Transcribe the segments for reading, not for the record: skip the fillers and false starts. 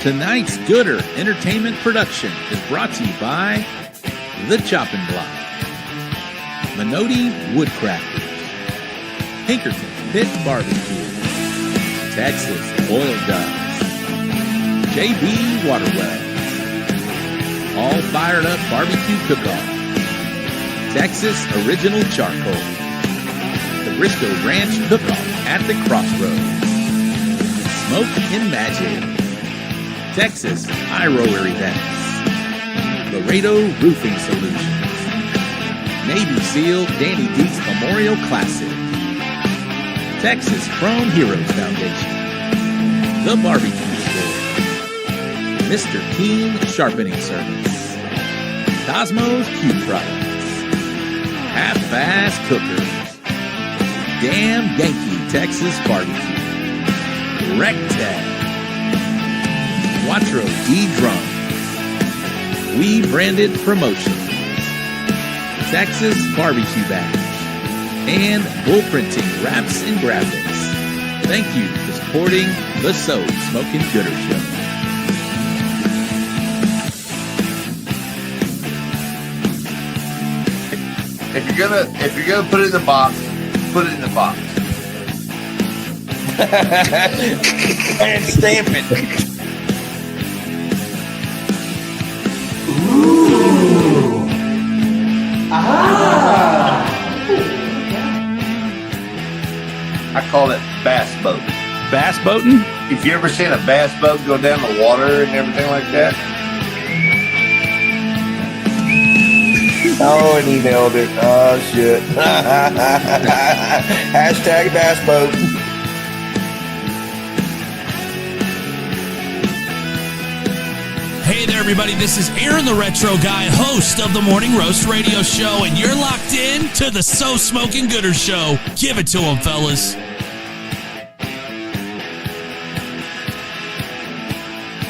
Tonight's Gooder Entertainment production is brought to you by The Chopping Block, Minotti Woodcrafters, Pinkerton Pit Barbecue, Texas Oil Guns, JB Waterwells, All Fired Up Barbecue Cook-Off, Texas Original Charcoal, the Briscoe Ranch Cook-Off at the Crossroads, Smoke and Magic, Texas High Roller Events, Laredo Roofing Solutions, Navy SEAL Danny Deets Memorial Classic, Texas Chrome Heroes Foundation, The Barbecue Store, Mr. Keen Sharpening Service, Cosmos Cube Products, Half-Ass Cookers, Damn Yankee Texas Barbecue, Rectag, Quattro D Drums, We Branded Promotions, Texas Barbecue Bash, and Bull Printing Wraps and Graphics. Thank you for supporting the So Smokin' Gooder Show. If you're gonna put it in the box, put it in the box. And stamp it. Ooh. Ah. I call it bass boat. Bass boating? If you ever seen a bass boat go down the water and everything like that. Oh, and he nailed it. Oh, shit. Hashtag bass boat. Hey there, everybody. This is Aaron the Retro Guy, host of the Morning Roast Radio Show, and you're locked in to the So Smokin' Gooder Show. Give it to them, fellas.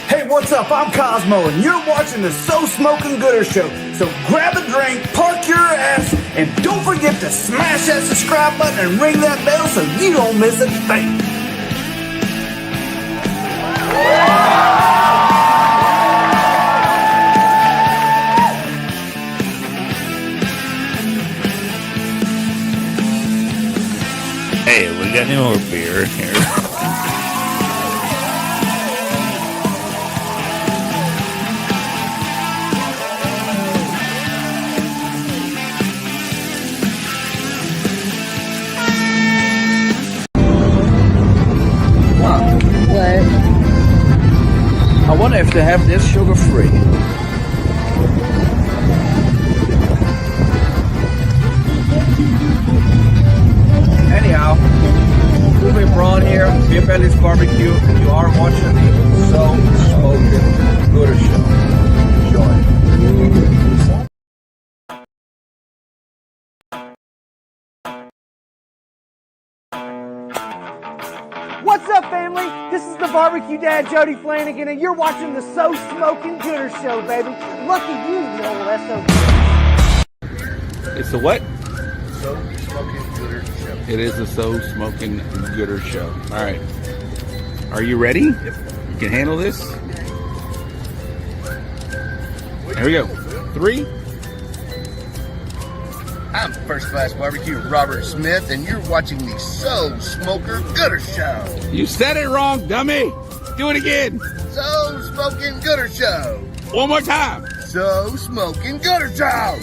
Hey, what's up? I'm Cosmo, and you're watching the So Smokin' Gooder Show. So grab a drink, park your ass, and don't forget to smash that subscribe button and ring that bell so you don't miss a thing. Hey, we got any more beer in here? I wonder if they have this sugar-free. Anyhow, moving Braun here, Beer Belly's Barbecue, and you are watching the So Smokin' Gooder Show. Enjoy. What's up, family? This is the Barbecue Dad, Jody Flanagan, and you're watching the So Smokin' Gooder Show, baby. Lucky you, you old SOB. It's a what? So Smokin' Gooder Show. It is a So Smokin' Gooder Show. All right. Are you ready? Yep. You can handle this? Here we go. 3. I'm First Class Barbecue Robert Smith, and you're watching the So Smoker Gooder Show. You said it wrong, dummy. Do it again. So Smokin' Gooder Show. One more time. So Smokin' Gooder Show.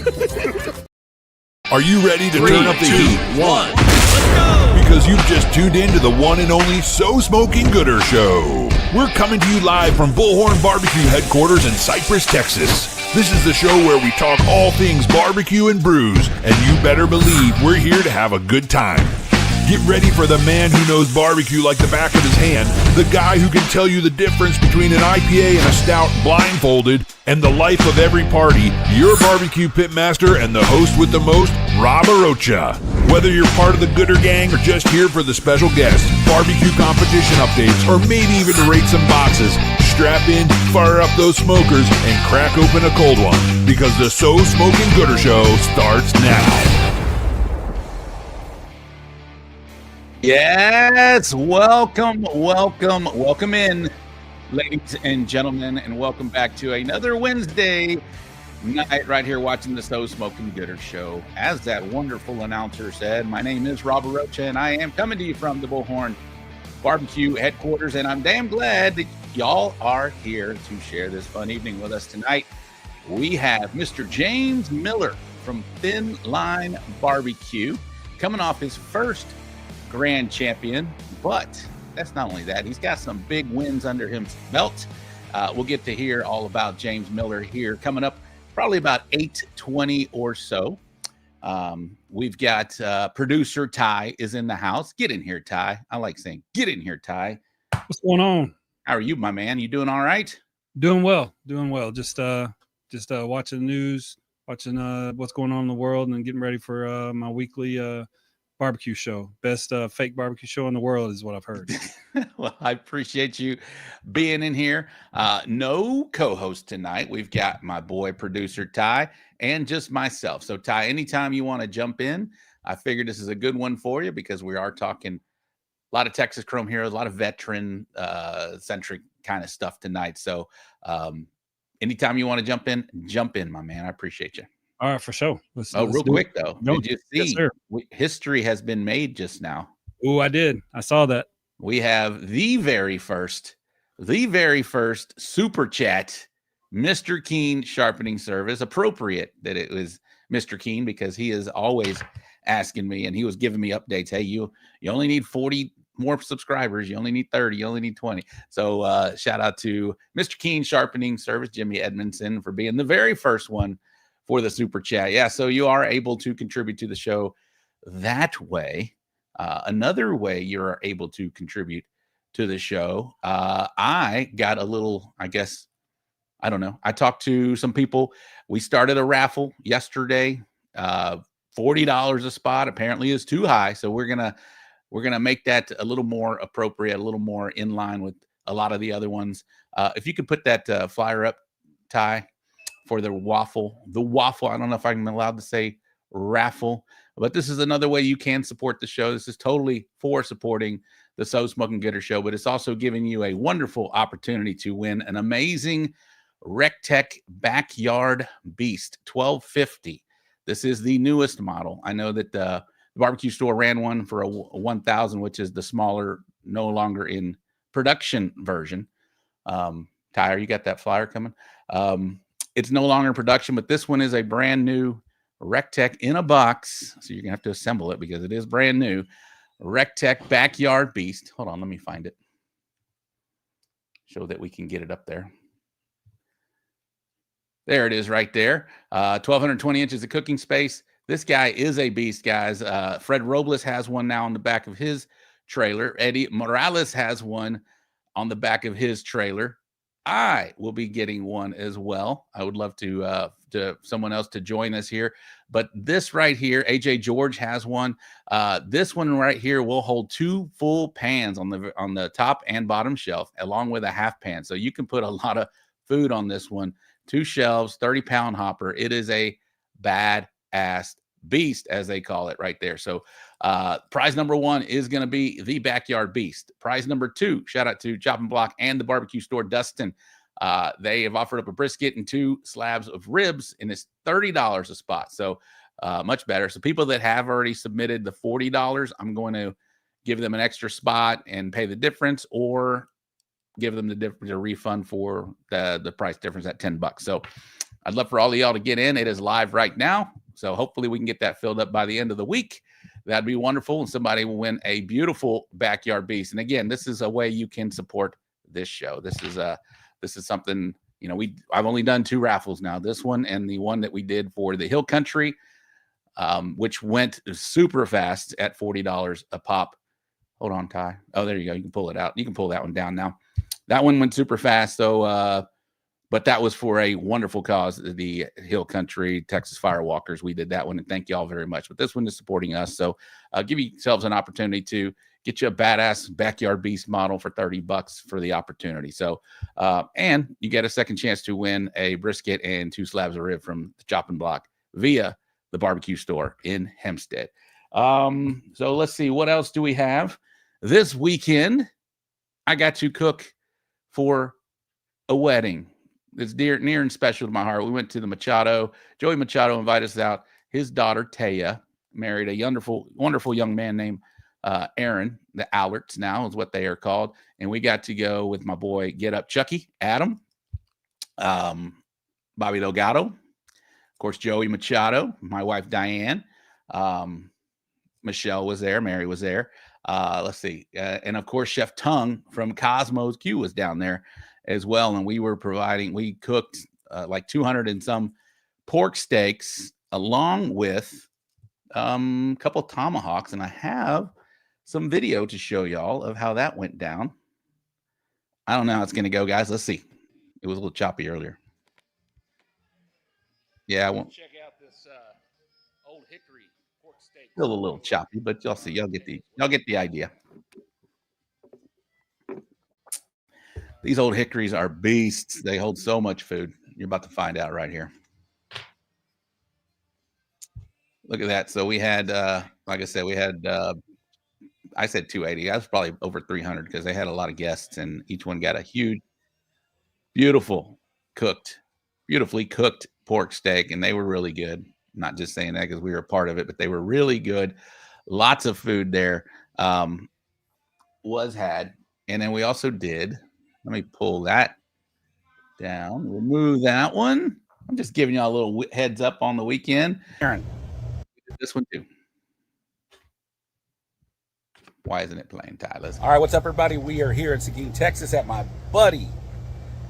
Are you ready to 3, turn up the 2, heat? 1. Let's go! Because you've just tuned in to the one and only So Smokin' Gooder Show. We're coming to you live from Bullhorn Barbecue headquarters in Cypress, Texas. This is the show where we talk all things barbecue and brews, and you better believe we're here to have a good time. Get ready for the man who knows barbecue like the back of his hand, the guy who can tell you the difference between an IPA and a stout blindfolded, and the life of every party, your barbecue pitmaster and the host with the most, Rob Arocha. Whether you're part of the Gooder Gang or just here for the special guest, barbecue competition updates, or maybe even to rate some boxes, strap in, fire up those smokers, and crack open a cold one, because the So Smokin' Gooder Show starts now. Yes, welcome in Ladies and gentlemen, and welcome back to another Wednesday night right here watching the So Smoking Gooder Show. As that wonderful announcer said, my name is Robert Rocha, and I am coming to you from the Bullhorn BBQ headquarters, and I'm damn glad that y'all are here to share this fun evening with us tonight. We have Mr. James Miller from Thin Line Barbecue coming off his first grand champion, but that's not only that, he's got some big wins under his belt. We'll get to hear all about James Miller here coming up probably about 8:20 or so. We've got producer Ty is in the house. Get in here, Ty. I like saying, get in here, Ty. What's going on? How are you, my man? You doing all right? Doing well. Just watching the news, watching what's going on in the world, and getting ready for my weekly barbecue show. Best fake barbecue show in the world is what I've heard. Well, I appreciate you being in here. No co-host tonight. We've got my boy producer Ty and just myself. So Ty, anytime you want to jump in, I figured this is a good one for you because we are talking a lot of Texas Chrome heroes, a lot of veteran centric kind of stuff tonight. So anytime you want to jump in, my man. I appreciate you. All right, for sure. Let's real quick though, No, did you see yes, history has been made just now? Oh, I did. I saw that. We have the very first super chat, Mr. Keen sharpening service. Appropriate that it was Mr. Keen because he is always asking me and he was giving me updates. Hey, you only need 40 more subscribers. You only need 30. You only need 20. So shout out to Mr. Keen sharpening service, Jimmy Edmondson, for being the very first one for the super chat. Yeah, so you are able to contribute to the show that way. Another way you're able to contribute to the show, I got a little, I guess, I don't know. I talked to some people. We started a raffle yesterday. $40 a spot apparently is too high, so we're gonna make that a little more appropriate, a little more in line with a lot of the other ones. If you could put that flyer up, Ty, for the waffle. I don't know if I'm allowed to say raffle, but this is another way you can support the show. This is totally for supporting the So Smoking Gooder Show, but it's also giving you a wonderful opportunity to win an amazing RecTech Backyard Beast 1250. This is the newest model. I know that the barbecue store ran one for a 1000, which is the smaller, no longer in production version. Tyler, you got that flyer coming? It's no longer in production, but this one is a brand new RecTech in a box. So you're going to have to assemble it because it is brand new. RecTech Backyard Beast. Hold on, let me find it. Show that we can get it up there. There it is right there. 1,220 inches of cooking space. This guy is a beast, guys. Fred Robles has one now on the back of his trailer. Eddie Morales has one on the back of his trailer. I will be getting one as well. I would love to someone else to join us here. But this right here, AJ George has one. This one right here will hold 2 full pans on the top and bottom shelf, along with a half pan. So you can put a lot of food on this one. 2 shelves, 30-pound hopper. It is a badass beast, as they call it right there. So prize number 1 is going to be the Backyard Beast. Prize number 2, shout out to Chop and Block and the barbecue store Dustin. They have offered up a brisket and 2 slabs of ribs, and it's $30 a spot. So much better. So people that have already submitted the $40, I'm going to give them an extra spot and pay the difference, or give them the refund for the price difference at $10. So I'd love for all of y'all to get in. It is live right now. So hopefully we can get that filled up by the end of the week. That'd be wonderful. And somebody will win a beautiful Backyard Beast. And again, this is a way you can support this show. This is something, you know, I've only done 2 raffles now, this one and the one that we did for the Hill Country, which went super fast at $40 a pop. Hold on, Ty. Oh, there you go. You can pull it out. You can pull that one down now. That one went super fast. So, but that was for a wonderful cause, the Hill Country Texas Firewalkers. We did that one, and thank you all very much. But this one is supporting us. So give yourselves an opportunity to get you a badass Backyard Beast model for $30 for the opportunity. So, and you get a second chance to win a brisket and 2 slabs of rib from the Chop and Block via the barbecue store in Hempstead. So let's see, what else do we have this weekend? I got to cook for a wedding that's near and special to my heart. We went to the Machado. Joey Machado invited us out. His daughter, Taya, married a wonderful young man named Aaron. The Allerts now is what they are called. And we got to go with my boy, Get Up Chucky, Adam, Bobby Delgado, of course, Joey Machado, my wife, Diane. Michelle was there. Mary was there. Let's see. And, of course, Chef Tung from Cosmo's Q was down there as well. And we cooked like 200 and some pork steaks along with a couple tomahawks. And I have some video to show y'all of how that went down. I don't know how it's going to go, guys. Let's see. It was a little choppy earlier. Yeah, I won't check out this Old Hickory pork steak. Still a little choppy, but y'all see. Y'all get the idea. These Old Hickories are beasts. They hold so much food. You're about to find out right here. Look at that. So we had, like I said, I said 280. I was probably over 300 because they had a lot of guests, and each one got a huge, beautifully cooked pork steak, and they were really good. Not just saying that because we were a part of it, but they were really good. Lots of food there was had. And then we also did, let me pull that down, remove that one. I'm just giving y'all a little heads up on the weekend. Aaron, we did this one too. Why isn't it playing, Tyler? All right, what's up, everybody? We are here in Seguin, Texas at my buddy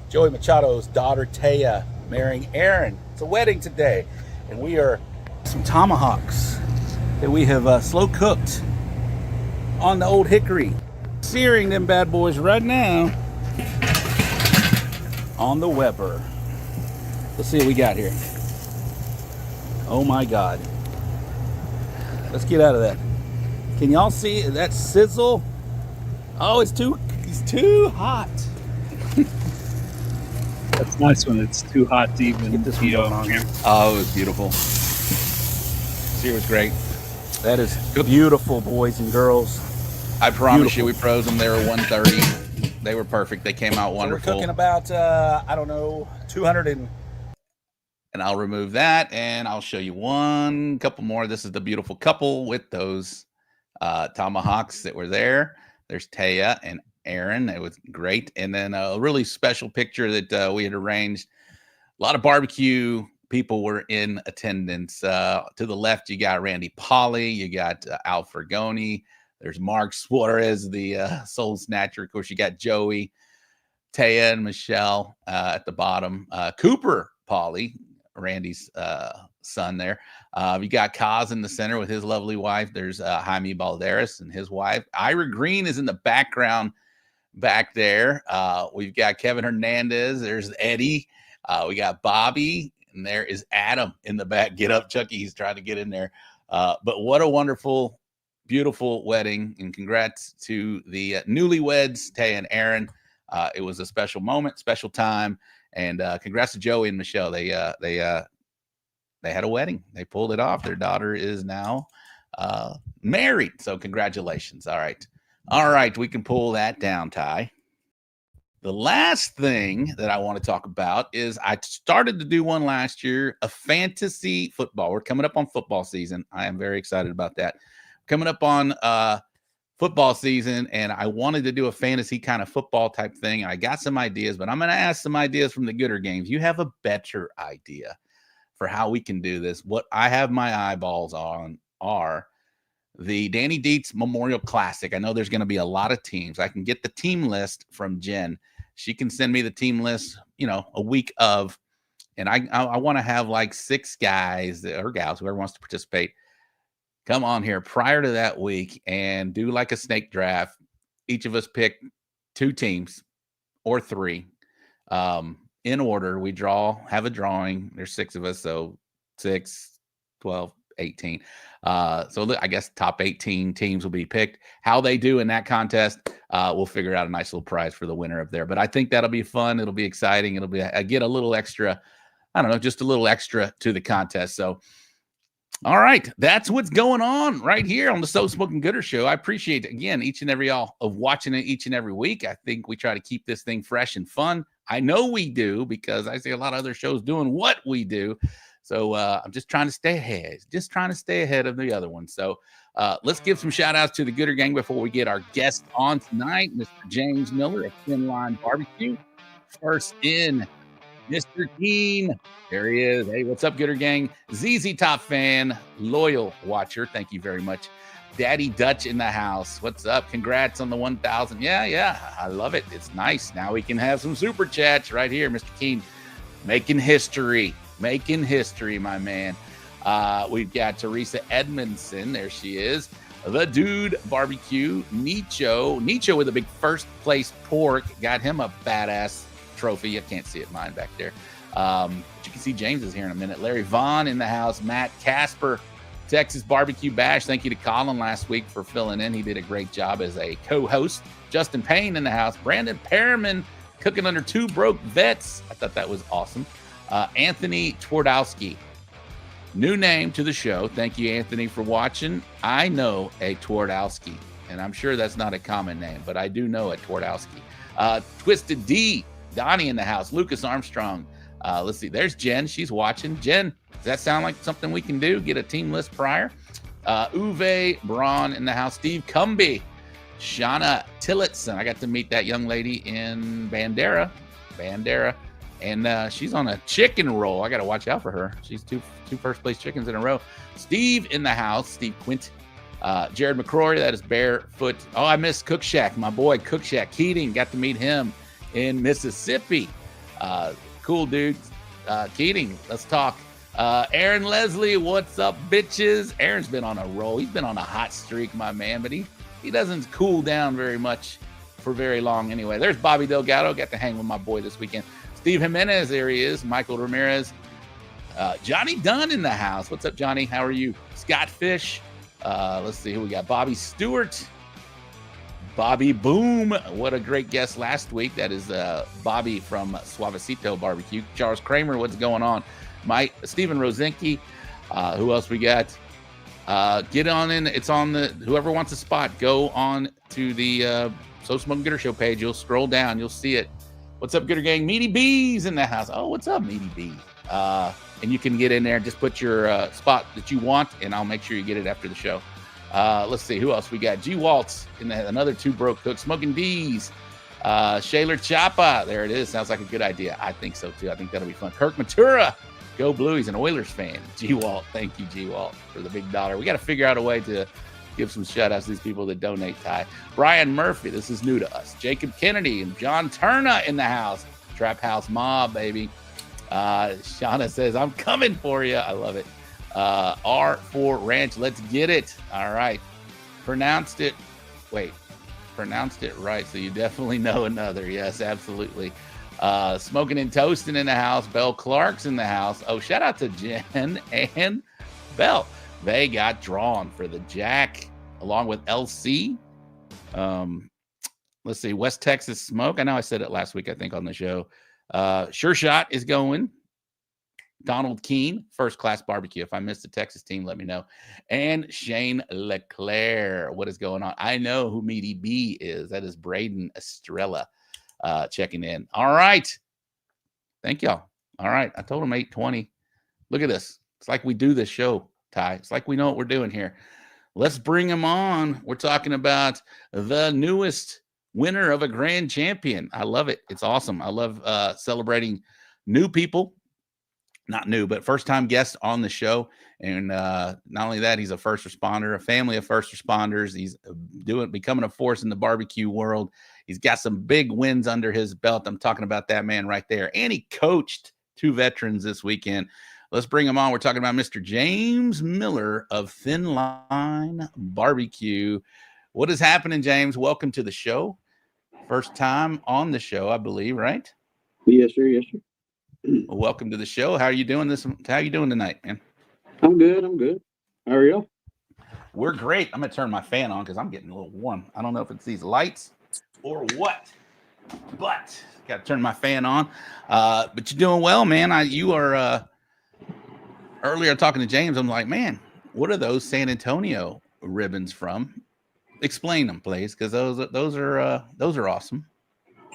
Joey Machado's daughter, Taya, marrying Aaron. It's a wedding today, and we are some tomahawks that we have slow cooked on the Old Hickory. Searing them bad boys right now on the Weber. Let's see what we got here. Oh my God. Let's get out of that. Can y'all see that sizzle? Oh, it's too hot. That's nice when it's too hot to even get this one on here. Oh, it was beautiful. See, it was great. That is beautiful, boys and girls. I promise you, we froze them. They were 130. They were perfect. They came out wonderful. So we're cooking about, 200 and I'll remove that, and I'll show you one couple more. This is the beautiful couple with those tomahawks that were there. There's Taya and Aaron. It was great. And then a really special picture that we had arranged. A lot of barbecue people were in attendance. To the left, you got Randy Polly. You got Al Fergoni. There's Mark Suarez, the soul snatcher. Of course, you got Joey, Taya, and Michelle at the bottom. Cooper Polly, Randy's son there. You got Kaz in the center with his lovely wife. There's Jaime Balderas and his wife. Ira Green is in the background back there. We've got Kevin Hernandez. There's Eddie. We got Bobby. And there is Adam in the back. Get up, Chucky. He's trying to get in there. But what a wonderful, beautiful wedding. And congrats to the newlyweds, Tay and Aaron. It was a special moment, special time. And congrats to Joey and Michelle. They had a wedding. They pulled it off. Their daughter is now married. So congratulations. All right. We can pull that down, Ty. The last thing that I want to talk about is I started to do one last year, a fantasy football. We're coming up on football season. I am very excited about that. Coming up on football season, and I wanted to do a fantasy kind of football type thing. I got some ideas, but I'm going to ask some ideas from the Gooder Games. You have a better idea for how we can do this. What I have my eyeballs on are the Danny Dietz Memorial Classic. I know there's going to be a lot of teams. I can get the team list from Jen. She can send me the team list, a week of, and I want to have like 6 guys or gals, whoever wants to participate, come on here prior to that week and do like a snake draft. Each of us pick 2 teams or 3 in order. We have a drawing. There's 6 of us. So 6, 12, 18. So I guess top 18 teams will be picked. How they do in that contest, we'll figure out a nice little prize for the winner up there. But I think that'll be fun. It'll be exciting. It'll be, I get a little extra, just a little extra to the contest. So, all right, that's what's going on right here on the So Smoking Gooder Show. I appreciate, again, each and every y'all of watching it each and every week. I think we try to keep this thing fresh and fun. I know we do because I see a lot of other shows doing what we do. So I'm just trying to stay ahead of the other one. So let's give some shout outs to the Gooder Gang before we get our guest on tonight, Mr. James Miller of Thin Line Barbecue. First in, Mr. Keen. There he is. Hey, what's up, Gooder Gang? ZZ Top fan, loyal watcher. Thank you very much. Daddy Dutch in the house. What's up? Congrats on the 1,000. Yeah. I love it. It's nice. Now we can have some super chats right here, Mr. Keen. Making history, my man. We've got Teresa Edmondson. There she is. The Dude Barbecue. Nicho with a big first place pork. Got him a badass trophy. You can't see it, mine back there. But you can see James is here in a minute. Larry Vaughn in the house. Matt Casper, Texas Barbecue Bash. Thank you to Colin last week for filling in. He did a great job as a co-host. Justin Payne in the house. Brandon Perriman cooking under two broke vets. I thought that was awesome. Anthony Twardowski. New name to the show. Thank you, Anthony, for watching. I know a Twardowski, and I'm sure that's not a common name, but I do know a Twardowski. Twisted D. Donnie in the house. Lucas Armstrong. Let's see. There's Jen. She's watching. Jen, does that sound like something we can do? Get a team list prior. Uwe Braun in the house. Steve Cumby. Shauna Tillotson. I got to meet that young lady in Bandera. And she's on a chicken roll. I got to watch out for her. She's two first place chickens in a row. Steve in the house. Steve Quint. Jared McCrory. That is Barefoot. Oh, I missed Cook Shack. My boy Cook Shack Keating. Got to meet him in Mississippi. Cool dude. Keating, let's talk. Aaron Leslie, what's up, bitches? Aaron's been on a roll. He's been on a hot streak, my man, but he doesn't cool down very much for very long anyway. There's Bobby Delgado. Got to hang with my boy this weekend. Steve Jimenez, there he is. Michael Ramirez. Johnny Dunn in the house. What's up, Johnny? How are you? Scott Fish. Let's see who we got. Bobby Stewart. Bobby Boom. What a great guest last week. That is Bobby from Suavecito Barbecue. Charles Kramer, what's going on? Stephen Rosinski. Who else we got? Get on in. It's on the, whoever wants a spot, go on to the So Smoking Gooder Show page. You'll scroll down. You'll see it. What's up, Gooder Gang? Meaty B's in the house. Oh, what's up, Meaty B? And you can get in there and just put your spot that you want, and I'll make sure you get it after the show. Let's see who else we got. G Waltz in the another two broke cooks. Smoking D's. Shaler Chapa. There it is. Sounds like a good idea. I think so too. I think that'll be fun. Kirk Matura. Go Blue. He's an Oilers fan. G Walt. Thank you, G Walt, for the big dollar. We got to figure out a way to give some shout outs to these people that donate, Ty. Brian Murphy. This is new to us. Jacob Kennedy and John Turner in the house. Trap House Mob, baby. Shauna says, I'm coming for you. I love it. R4 Ranch. Let's get it. All right. Pronounced it right. So you definitely know another. Yes, absolutely. Smoking and Toasting in the house. Belle Clark's in the house. Oh, shout out to Jen and Belle. They got drawn for the Jack along with LC. Let's see. West Texas Smoke. I know I said it last week, I think, on the show. Sure Shot is going. Donald Keene, First Class Barbecue. If I missed the Texas team, let me know. And Shane Leclerc. What is going on? I know who Meaty B is. That is Braden Estrella checking in. All right. Thank y'all. All right. I told him 8:20. Look at this. It's like we do this show, Ty. It's like we know what we're doing here. Let's bring him on. We're talking about the newest winner of a grand champion. I love it. It's awesome. I love celebrating new people. Not new, but first-time guest on the show. And not only that, he's a first responder, a family of first responders. He's becoming a force in the barbecue world. He's got some big wins under his belt. I'm talking about that man right there. And he coached two veterans this weekend. Let's bring him on. We're talking about Mr. James Miller of Thin Line Barbecue. What is happening, James? Welcome to the show. First time on the show, I believe, right? Yes, sir. Yes, sir. Well, welcome to the show. How are you doing How are you doing tonight, man? I'm good. How are you? We're great. I'm going to turn my fan on because I'm getting a little warm. I don't know if it's these lights or what, but got to turn my fan on. But you're doing well, man. You are earlier talking to James. I'm like, man, what are those San Antonio ribbons from? Explain them, please, because those are awesome.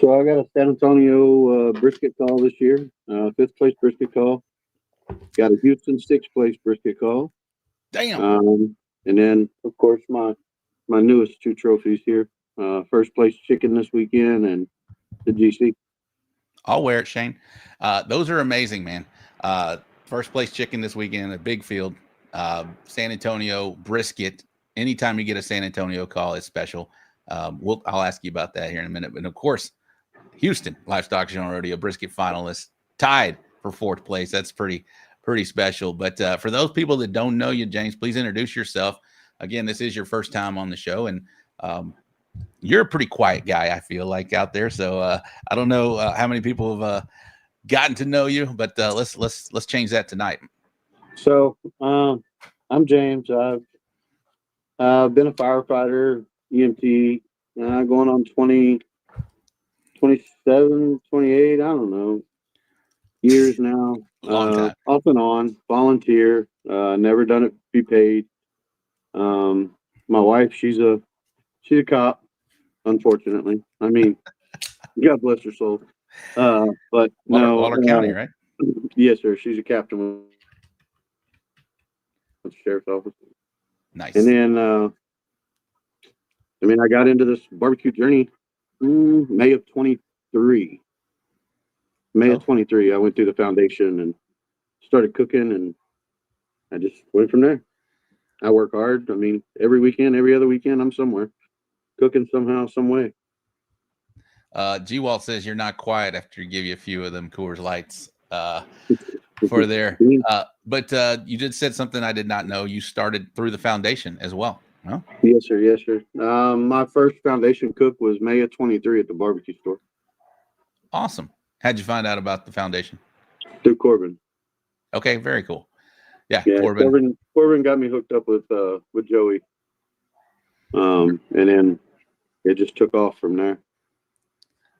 So I got a San Antonio brisket call this year, 5th place brisket call. Got a Houston 6th place brisket call. Damn. And then, of course, my newest 2 trophies here. 1st place chicken this weekend and the GC. I'll wear it, Shane. Those are amazing, man. First place chicken this weekend, a big field. San Antonio brisket. Anytime you get a San Antonio call, it's special. I'll ask you about that here in a minute. But of course, Houston Livestock Show Rodeo brisket finalist, tied for 4th place. That's pretty special. But for those people that don't know you, James, please introduce yourself. Again, this is your first time on the show, and you're a pretty quiet guy, I feel like, out there. So I don't know how many people have gotten to know you, but let's change that tonight. So I'm James. I've been a firefighter, EMT, going on 20, 27, 28, I don't know, years now. Long time. Off and on, volunteer, never done it to be paid. My wife, she's a cop, unfortunately. I mean, God bless her soul. But Waller County, right? Yes, sir. She's a captain with the sheriff's office. Nice. And then, I got into this barbecue journey May of 23. Of 23, I went through the foundation and started cooking, and I just went from there. I work hard. I mean, every weekend, every other weekend, I'm somewhere cooking somehow, some way. G-Walt says you're not quiet after you give you a few of them Coors Lights for there. But you did said something I did not know. You started through the foundation as well. Huh? Yes, sir. Yes, sir. My first foundation cook was May of 23 at the barbecue store. Awesome. How'd you find out about the foundation? Through Corbin. Okay, very cool. Yeah, Corbin got me hooked up with Joey. And then it just took off from there.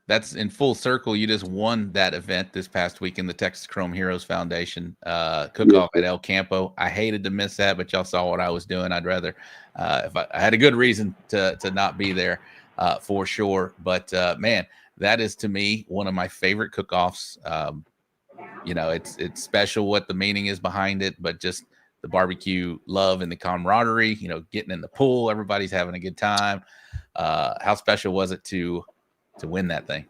That's in full circle. You just won that event this past week in the Texas Chrome Heroes Foundation cook-off at El Campo. I hated to miss that, but y'all saw what I was doing. I'd rather, if I had a good reason to not be there for sure. But man, that is to me one of my favorite cook-offs. It's special what the meaning is behind it, but just the barbecue love and the camaraderie. Getting in the pool, everybody's having a good time. How special was it to win that thing?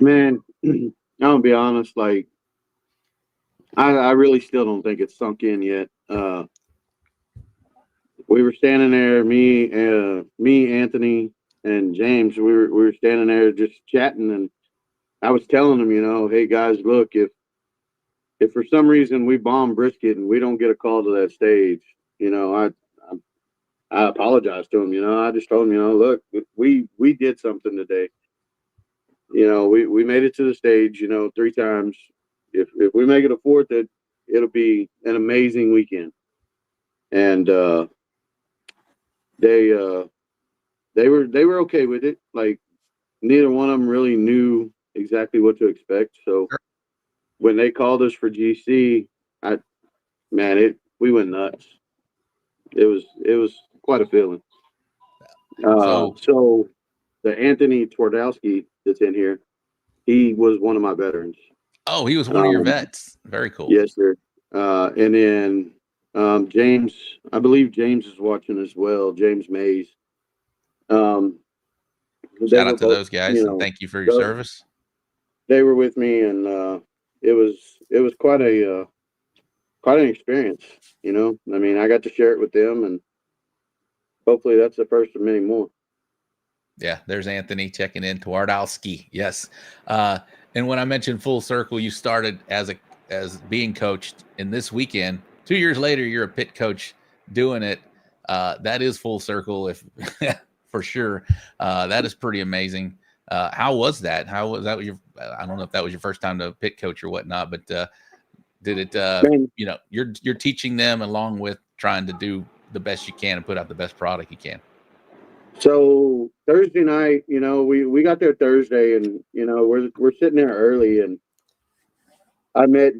Man, I'm gonna be honest, like I really still don't think it's sunk in yet. We were standing there, me, Anthony, and James, we were standing there just chatting, and I was telling them, hey guys, look, if for some reason we bomb brisket and we don't get a call to that stage, I apologize to them. I just told them, look, we did something today. We made it to the stage, 3 times. If we make it a 4th, it'll be an amazing weekend. And they were okay with it. Like neither one of them really knew exactly what to expect. So when they called us for GC, we went nuts. It was quite a feeling. So the Anthony Twardowski that's in here, he was one of my veterans. Oh, he was one of your vets. Very cool. Yes, sir. And then James, I believe James is watching as well. James Mays. Shout out to those guys, and thank you for your service. They were with me, and it was quite an experience. I got to share it with them, and hopefully that's the first of many more. Yeah, there's Anthony checking in. Twardowski, yes. And when I mentioned full circle, you started as being coached, and this weekend, 2 years later, you're a pit coach doing it. That is full circle, if for sure. That is pretty amazing. How was that? How was that? I don't know if that was your first time to pit coach or whatnot, but did it? You're teaching them along with trying to do the best you can and put out the best product you can. So Thursday night, we got there Thursday, and we're sitting there early, and I met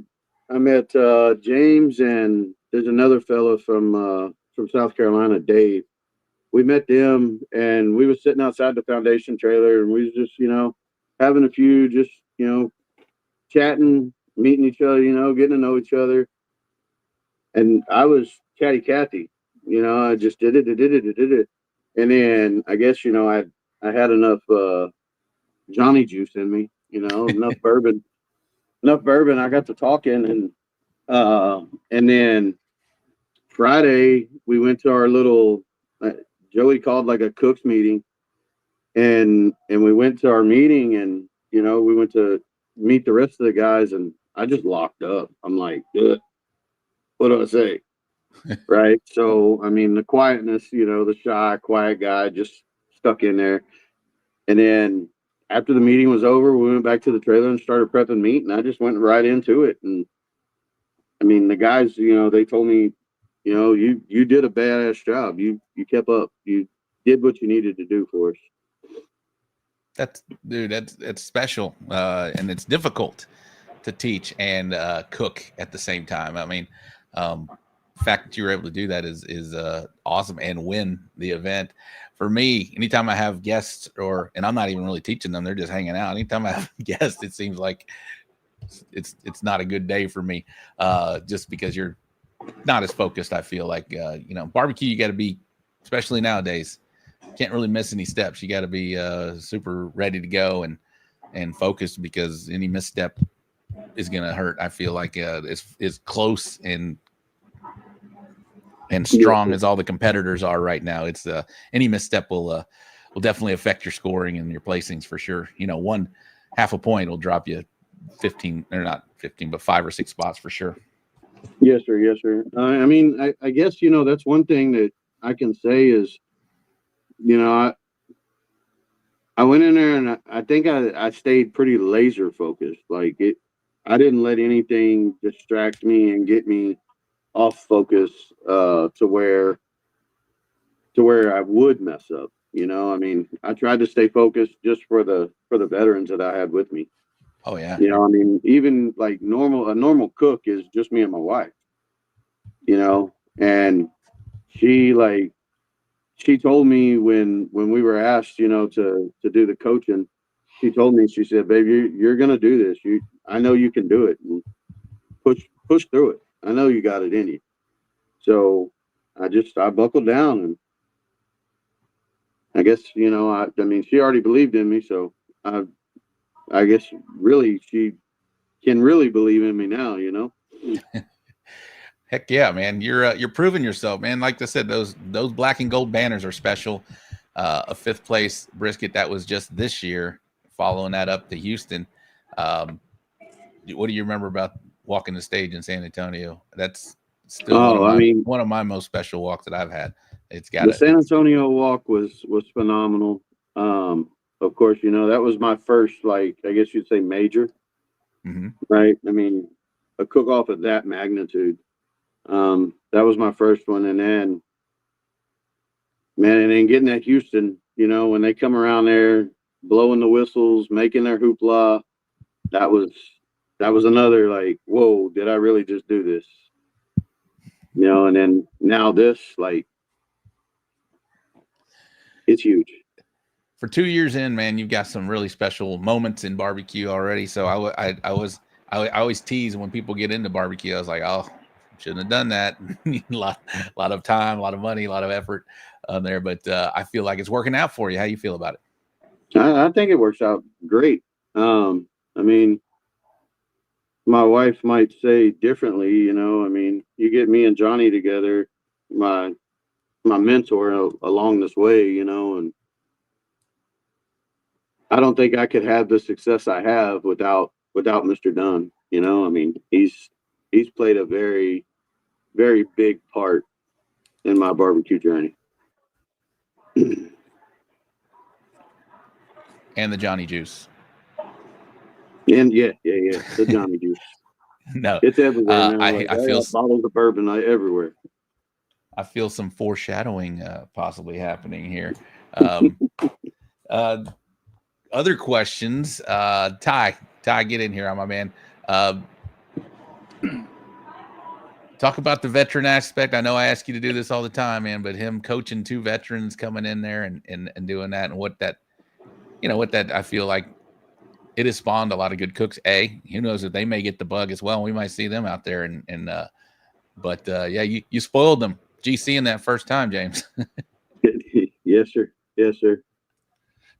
James, and there's another fella from South Carolina, Dave. We met them, and we was sitting outside the foundation trailer, and we was just having a few, just, chatting, meeting each other, getting to know each other. And I was chatty Cathy, I just did it. And then I guess, I had enough Johnny juice in me, enough bourbon. I got to talking, and then Friday we went to our little Joey called like a cooks meeting, and we went to our meeting, and we went to meet the rest of the guys, and I just locked up. I'm like, ugh, what do I say? Right. So I mean, the quietness, the shy, quiet guy, just stuck in there. And then after the meeting was over, we went back to the trailer and started prepping meat, and I just went right into it. And I mean, the guys, they told me, you did a badass job. You kept up. You did what you needed to do for us. That's special. And it's difficult to teach and cook at the same time. I mean, the fact that you were able to do that is awesome, and win the event. For me, anytime I have guests, and I'm not even really teaching them, they're just hanging out. Anytime I have guests, it seems like it's not a good day for me, just because you're not as focused. I feel like, barbecue, you got to be, especially nowadays, can't really miss any steps. You got to be super ready to go and focused, because any misstep is going to hurt. I feel like it's close and strong as all the competitors are right now. It's any misstep will definitely affect your scoring and your placings for sure. One half a point will drop you 15, or not 15, but 5 or 6 spots for sure. Yes, sir. Yes, sir. I mean, I guess, that's one thing that I can say is, I went in there, and I think I stayed pretty laser focused. Like I didn't let anything distract me and get me off focus to where I would mess up. I mean, I tried to stay focused just for the veterans that I had with me. Oh yeah. I mean, even like a normal cook is just me and my wife, and she told me when we were asked, to do the coaching, she told me, she said, babe, you're going to do this. I know you can do it, and push through it. I know you got it in you. So I buckled down, and I guess, I mean, she already believed in me. So I guess really she can really believe in me now, Heck yeah, man. You're proving yourself, man. Like I said, those black and gold banners are special. A 5th place brisket that was just this year, following that up to Houston. What do you remember about walking the stage in San Antonio? That's still one of my most special walks that I've had. It's got the San Antonio walk was phenomenal. Of course, that was my first, like, I guess you'd say major, right? I mean, a cook off of that magnitude. That was my first one. And then, man, and then getting that Houston, when they come around there, blowing the whistles, making their hoopla, that was another, like, whoa, did I really just do this? And then now this, like, it's huge. For 2 years in, man, you've got some really special moments in barbecue already. So I always tease when people get into barbecue. I was like, oh, shouldn't have done that. a lot of time, a lot of money, a lot of effort on there. But I feel like it's working out for you. How you feel about it? I think it works out great. I mean, my wife might say differently, I mean, you get me and Johnny together, my mentor along this way, and I don't think I could have the success I have without Mr. Dunn. I mean, he's played a very, very big part in my barbecue journey. And the Johnny Juice. And yeah, the Johnny Juice. No, it's everywhere now. I feel bottles of bourbon everywhere. I feel some foreshadowing possibly happening here. Other questions, Ty, get in here, my man. Talk about the veteran aspect. I know I ask you to do this all the time, man, but him coaching 2 veterans coming in there and doing that, and what that I feel like it has spawned a lot of good cooks. Who knows if they may get the bug as well. We might see them out there. But you spoiled them. GC in that first time, James. Yes, sir. Yes, sir.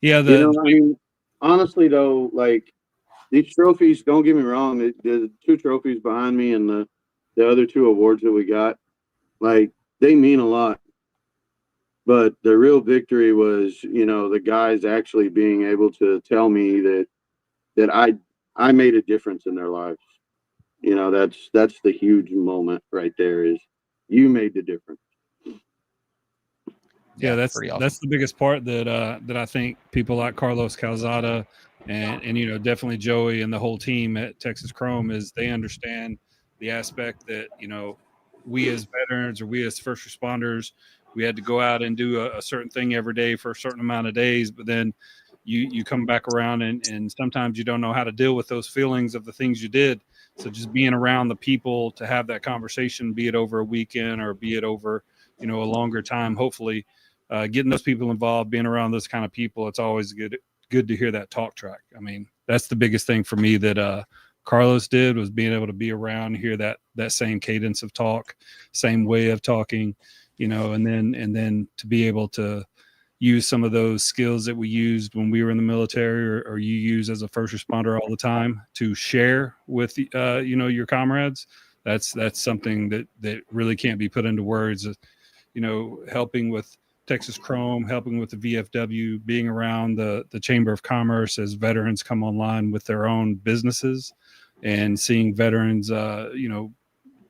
Yeah. I mean, honestly though, like these trophies, don't get me wrong, the 2 trophies behind me and the other 2 awards that we got, like they mean a lot. But the real victory was, the guys actually being able to tell me that I made a difference in their lives. That's the huge moment right there, is you made the difference. Yeah, that's awesome. That's the biggest part that I think people like Carlos Calzada and definitely Joey and the whole team at Texas Chrome is they understand the aspect that we as veterans or we as first responders, we had to go out and do a certain thing every day for a certain amount of days, but then you come back around and sometimes you don't know how to deal with those feelings of the things you did. So just being around the people to have that conversation, be it over a weekend or be it over a longer time, hopefully. Getting those people involved, being around those kind of people, it's always good to hear that talk track. I mean, that's the biggest thing for me that Carlos did, was being able to be around and hear that same cadence of talk, same way of talking, and then to be able to use some of those skills that we used when we were in the military or you use as a first responder all the time to share with your comrades. That's something that really can't be put into words. Helping with Texas Chrome, helping with the VFW, being around the Chamber of Commerce as veterans come online with their own businesses, and seeing veterans,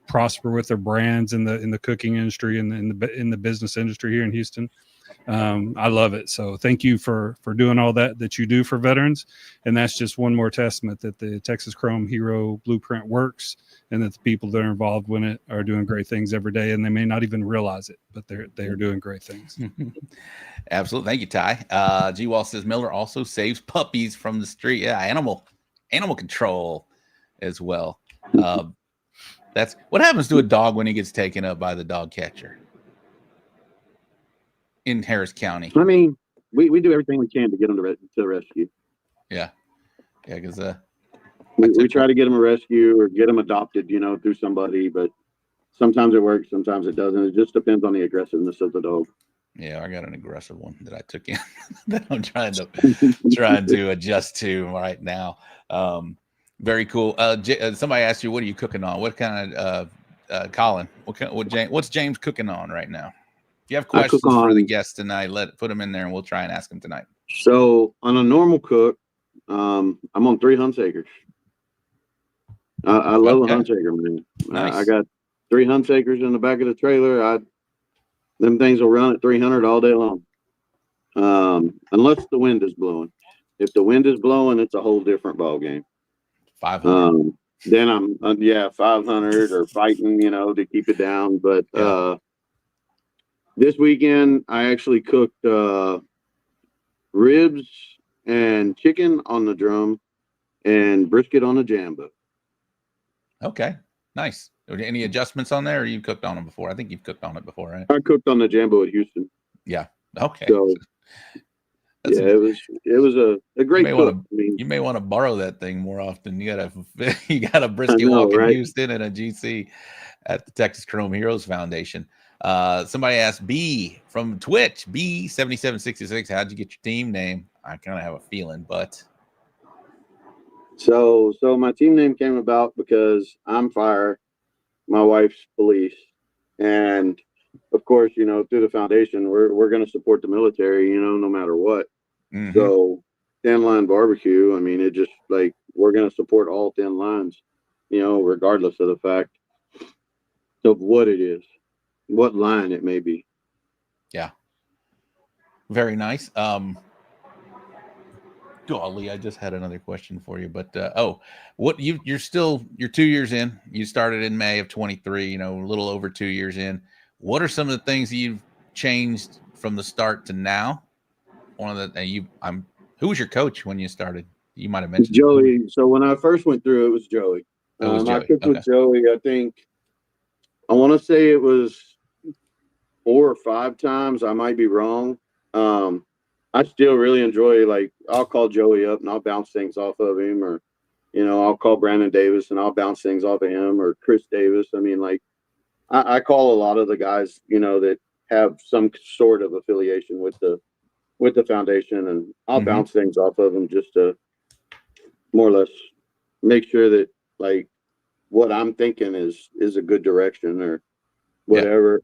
prosper with their brands in the cooking industry and in the business industry here in Houston. I love it. So thank you for doing all that you do for veterans. And that's just one more testament that the Texas Chrome Hero Blueprint works, and that the people that are involved with it are doing great things every day. And they may not even realize it, but they are doing great things. Absolutely. Thank you, Ty. G-Wall says Miller also saves puppies from the street. Yeah. Animal control as well. That's what happens to a dog when he gets taken up by the dog catcher in Harris County. I mean, we do everything we can to get them to the rescue. Yeah. Because we try to get them a rescue or get them adopted, through somebody, but sometimes it works, sometimes it doesn't. It just depends on the aggressiveness of the dog. Yeah, I got an aggressive one that I took in that I'm trying to adjust to right now. Very cool. Somebody asked you, what are you cooking on? What kind of Colin? What's James cooking on right now? If you have questions for the guests tonight, put them in there and we'll try and ask them tonight. So on a normal cook, I'm on 3 Huntsakers. I love a Huntsaker, man. Nice. I got 3 Huntsakers in the back of the trailer. Them things will run at 300 all day long, unless the wind is blowing. If the wind is blowing, it's a whole different ball game. 500. Then I'm 500 or fighting, to keep it down. But this weekend I actually cooked ribs and chicken on the drum and brisket on the jambo. Okay, nice. Any adjustments on there, or you cooked on them before? I think you've cooked on it before, right? I cooked on the jambo at Houston. Yeah. Okay. So it was a great cook. You may want to borrow that thing more often. You got a brisket walk in Houston and a GC at the Texas Chrome Heroes Foundation. Somebody asked B from Twitch, B7766, how'd you get your team name? I kind of have a feeling, but so my team name came about because I'm fire, my wife's police, and of course, through the foundation, we're going to support the military, no matter what. Mm-hmm. So Thin Line Barbecue, I mean, it just like we're going to support all thin lines, regardless of the fact of what it is, what line it may be. Yeah. Very nice. Golly, I just had another question for you, but you're 2 years in. You started in May of 23, a little over 2 years in. What are some of the things that you've changed from the start to now? Who was your coach when you started? You might have mentioned Joey. So when I first went through, it was Joey. I cooked with Joey. I think I want to say it was 4 or 5 times. I might be wrong. I still really enjoy, like, I'll call Joey up and I'll bounce things off of him, or, I'll call Brandon Davis and I'll bounce things off of him, or Chris Davis. I mean, like, I call a lot of the guys, that have some sort of affiliation with the foundation, and I'll bounce things off of them just to more or less make sure that, like, what I'm thinking is a good direction or whatever.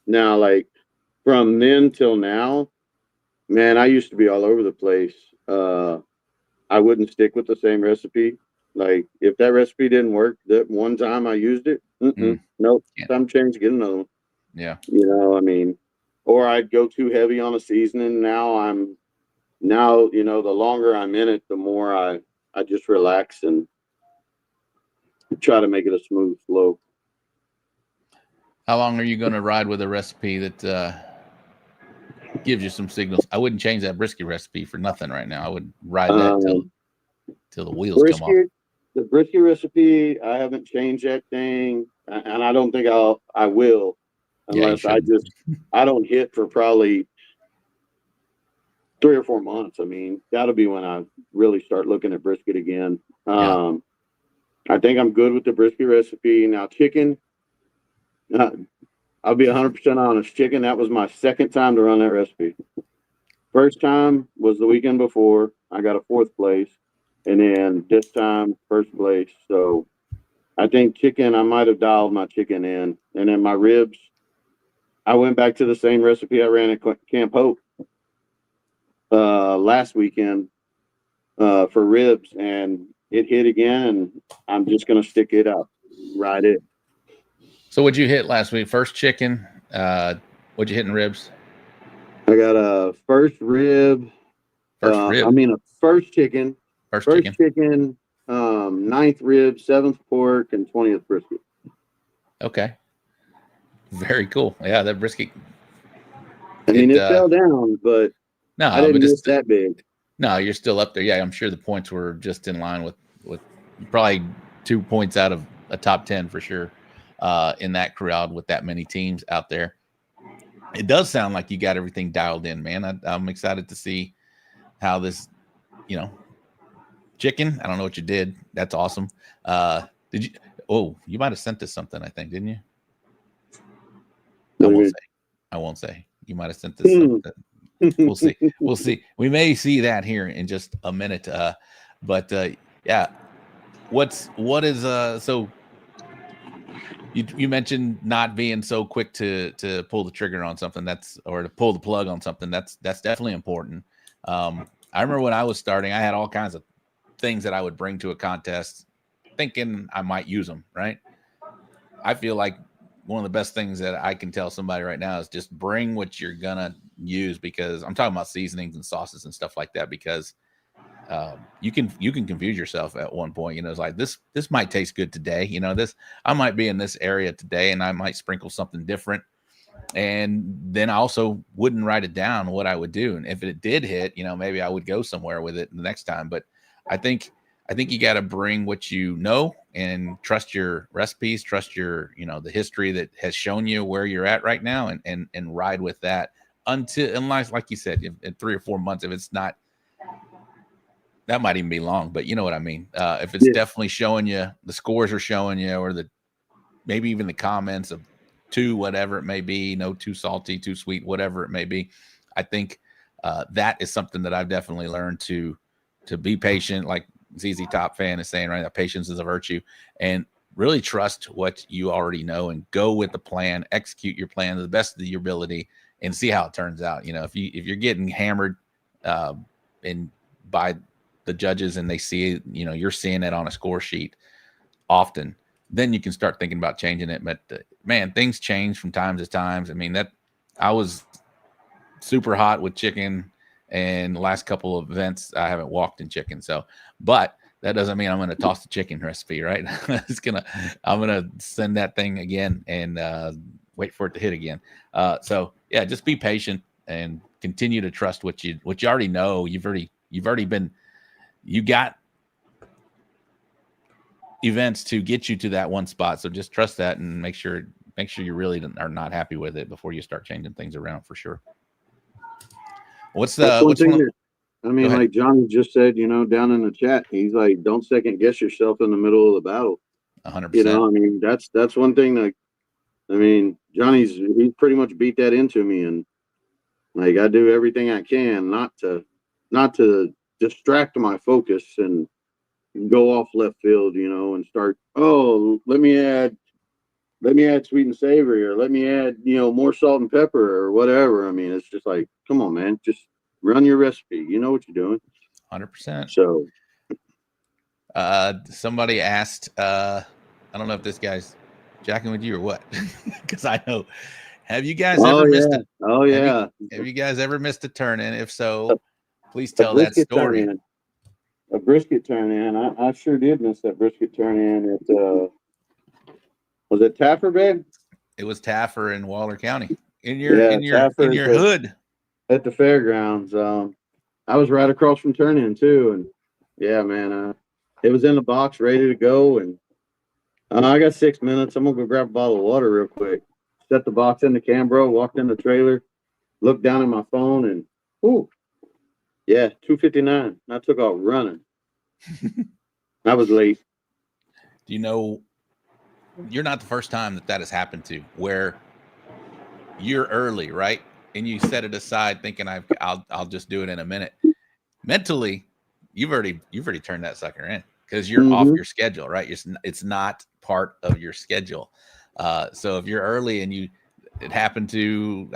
Now, like, from then till now, man, I used to be all over the place. I wouldn't stick with the same recipe. Like, if that recipe didn't work that one time I used it, nope, time change, get another one. Yeah. I mean, or I'd go too heavy on a seasoning. Now, the longer I'm in it, the more I just relax and try to make it a smooth flow. How long are you going to ride with a recipe that gives you some signals? I wouldn't change that brisket recipe for nothing right now. I would ride that till the wheels come off. The brisket recipe, I haven't changed that thing, and I don't think I will, unless I don't hit for probably 3 or 4 months. I mean, that'll be when I really start looking at brisket again. I think I'm good with the brisket recipe. Now, chicken, I'll be 100% honest. Chicken, that was my second time to run that recipe. First time was the weekend before. I got a 4th place. And then this time, 1st place. So I think chicken, I might have dialed my chicken in. And then my ribs, I went back to the same recipe I ran at Campo last weekend for ribs. And it hit again. And I'm just going to stick it out. Ride it. So what'd you hit last week? First chicken. What'd you hit in ribs? I got a first rib. First chicken. First chicken, 9th rib, 7th pork, and 20th brisket. Okay. Very cool. Yeah, that brisket. It fell down, but I didn't miss that big. No, you're still up there. Yeah, I'm sure the points were just in line with probably 2 points out of a top 10 for sure in that crowd with that many teams out there. It does sound like you got everything dialed in, man. I'm excited to see how this, chicken. I don't know what you did. That's awesome. Did you? Oh, you might have sent us something, I think, didn't you? I won't say. You might have sent us something. We'll see. We'll see. We may see that here in just a minute. But yeah. What is so you mentioned not being so quick to pull the trigger on something or to pull the plug on something. That's definitely important. I remember when I was starting, I had all kinds of things that I would bring to a contest thinking I might use them, right? I feel like one of the best things that I can tell somebody right now is just bring what you're gonna use, because I'm talking about seasonings and sauces and stuff like that, because you can confuse yourself at one point. It's like this might taste good today. I might be in this area today and I might sprinkle something different. And then I also wouldn't write it down what I would do. And if it did hit, maybe I would go somewhere with it the next time. But I think you got to bring what you know and trust your recipes, trust your, the history that has shown you where you're at right now, and ride with that unless, like you said, in 3 or 4 months, if it's not, that might even be long, but you know what I mean? If it's definitely showing you, the scores are showing you, or maybe even the comments of 2, whatever it may be, no, too salty, too sweet, whatever it may be. I think that is something that I've definitely learned to be patient, like ZZ Top Fan is saying, right? That patience is a virtue, and really trust what you already know and go with the plan, execute your plan to the best of your ability, and see how it turns out. If you're getting hammered by the judges and they see, you're seeing it on a score sheet often, then you can start thinking about changing it. But man, things change from time to time. I mean, I was super hot with chicken, and the last couple of events I haven't walked in chicken. So, but that doesn't mean I'm going to toss the chicken recipe, right? I'm going to send that thing again and wait for it to hit again. So yeah, just be patient and continue to trust what you already know. You've already been, you got events to get you to that one spot. So just trust that and make sure you really are not happy with it before you start changing things around, for sure. What's That's the one which thing one? that, I mean, ahead. like Johnny just said, down in the chat, he's like, don't second guess yourself in the middle of the battle. 100%. I mean, that's one thing that, I mean, he pretty much beat that into me, and like I do everything I can not to distract my focus and go off left field, and start, oh, let me add sweet and savory, or let me add, more salt and pepper or whatever. I mean, it's just like, come on, man, just run your recipe. You know what you're doing. 100%. So, Somebody asked, I don't know if this guy's jacking with you or what, because I know. Have you guys ever missed it? Oh yeah. Have you guys ever missed a turn in? If so, please A tell that brisket story. turn in. A brisket turn in. I sure did miss that brisket turn in. Was it Taffer, babe? It was Taffer in Waller County. In Taffer your hood. at the fairgrounds. I was right across from turn in too, and yeah, man, it was in the box ready to go, and I got 6 minutes. I'm gonna go grab a bottle of water real quick. Set the box in the Campo, walked in the trailer, looked down at my phone, and ooh, yeah, 2:59. I took off running. I was late. Do you know, you're not the first time that has happened to, where you're early, right? And you set it aside thinking I'll just do it in a minute. Mentally, you've already turned that sucker in because you're off your schedule, right? It's not part of your schedule. So if you're early and it happened to,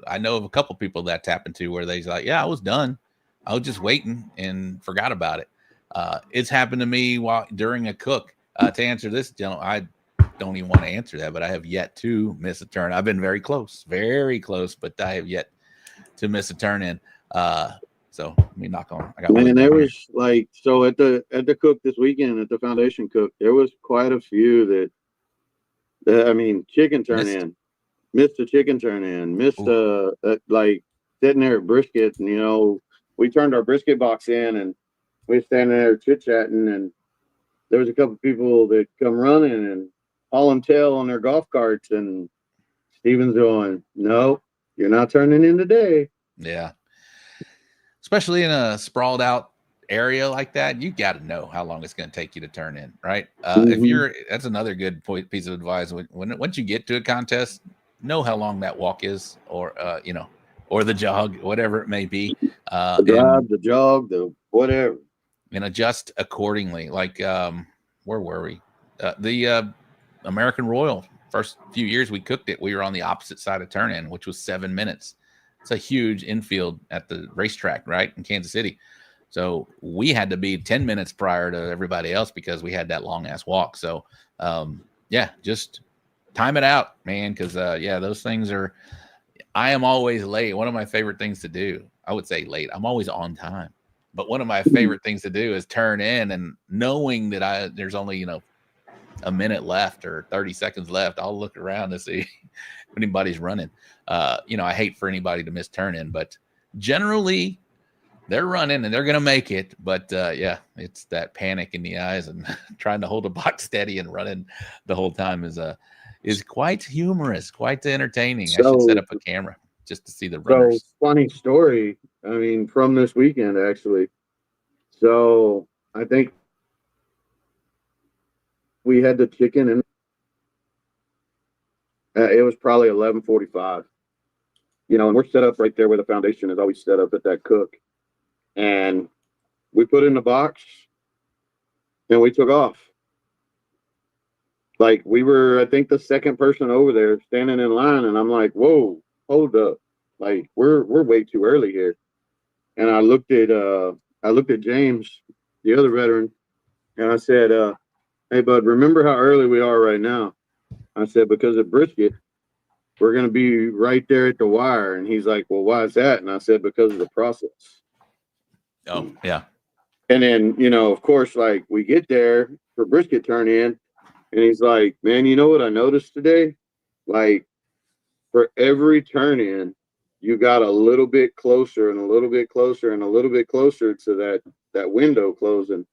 I know of a couple people that's happened to where they's like, yeah, I was done. I was just waiting and forgot about it. It's happened to me during a cook. To answer this, I don't even want to answer that, but I have yet to miss a turn. I've been very close, but I have yet to miss a turn in. So let me knock on. I got Man, there was like, so at the cook this weekend, at the foundation cook, there was quite a few that I mean, chicken turn in, missed a chicken turn in, missed like sitting there at brisket, and we turned our brisket box in, and we were standing there chit chatting, and there was a couple people that come running and hauling tail on their golf carts, and Steven's going, no, you're not turning in today. Yeah. Especially in a sprawled out area like that, you got to know how long it's going to take you to turn in, right? That's another good piece of advice. Once you get to a contest, know how long that walk is, or the jog, whatever it may be. The drive, the jog, the whatever. And adjust accordingly. Like, where were we? The American Royal, first few years we cooked it, we were on the opposite side of turn in, which was 7 minutes. It's a huge infield at the racetrack, right, in Kansas City. So we had to be 10 minutes prior to everybody else because we had that long ass walk. So, just time it out, man. Because those things I am always late. One of my favorite things to do, I would say late. I'm always on time, but one of my favorite things to do is turn in, and knowing that there's only a minute left or 30 seconds left, I'll look around to see if anybody's running. I hate for anybody to miss turn in, but generally they're running and they're going to make it. But it's that panic in the eyes and trying to hold the box steady and running the whole time is quite humorous, quite entertaining. I should set up a camera just to see the runners. So funny story. I mean, from this weekend, actually. So I think we had the chicken, and it was probably 11:45. And we're set up right there where the foundation is always set up at that cook. And we put in the box, and we took off. Like, we were, I think, the second person over there standing in line, and I'm like, whoa, hold up. Like, we're way too early here. And I looked at James, the other veteran, and I said, hey, bud, remember how early we are right now? I said, because of brisket, we're going to be right there at the wire. And he's like, well, why is that? And I said, because of the process. Oh, yeah. And then, of course, like, we get there for brisket turn in, and he's like, man, you know what I noticed today? Like, for every turn in, you got a little bit closer and a little bit closer and a little bit closer to that window closing.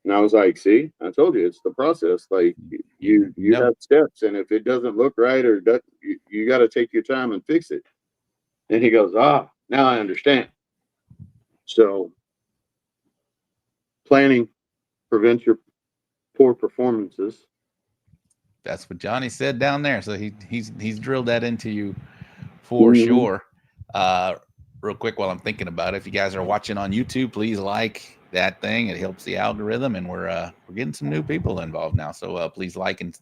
And I was like, see, I told you, it's the process. Like, you have steps, and if it doesn't look right or you got to take your time and fix it. And he goes, now I understand. So planning prevents your poor performances. That's what Johnny said down there. So he's drilled that into you for sure. Real quick, while I'm thinking about it, if you guys are watching on YouTube, please like that thing. It helps the algorithm, and we're getting some new people involved now. So please like and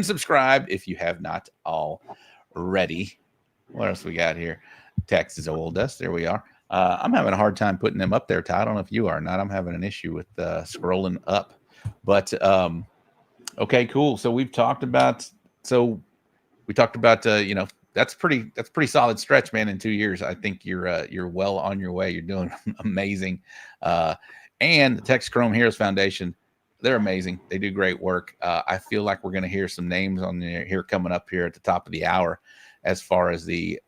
subscribe if you have not already. What else we got here? Texas Old Dust. There we are. I'm having a hard time putting them up there, Ty. I don't know if you are or not. I'm having an issue with scrolling up. But okay, cool. So we've talked about. That's pretty solid stretch, man. In 2 years, I think you're well on your way. You're doing amazing. And the Texas Chrome Heroes Foundation, they're amazing. They do great work. I feel like we're going to hear some names on here coming up here at the top of the hour, as far as the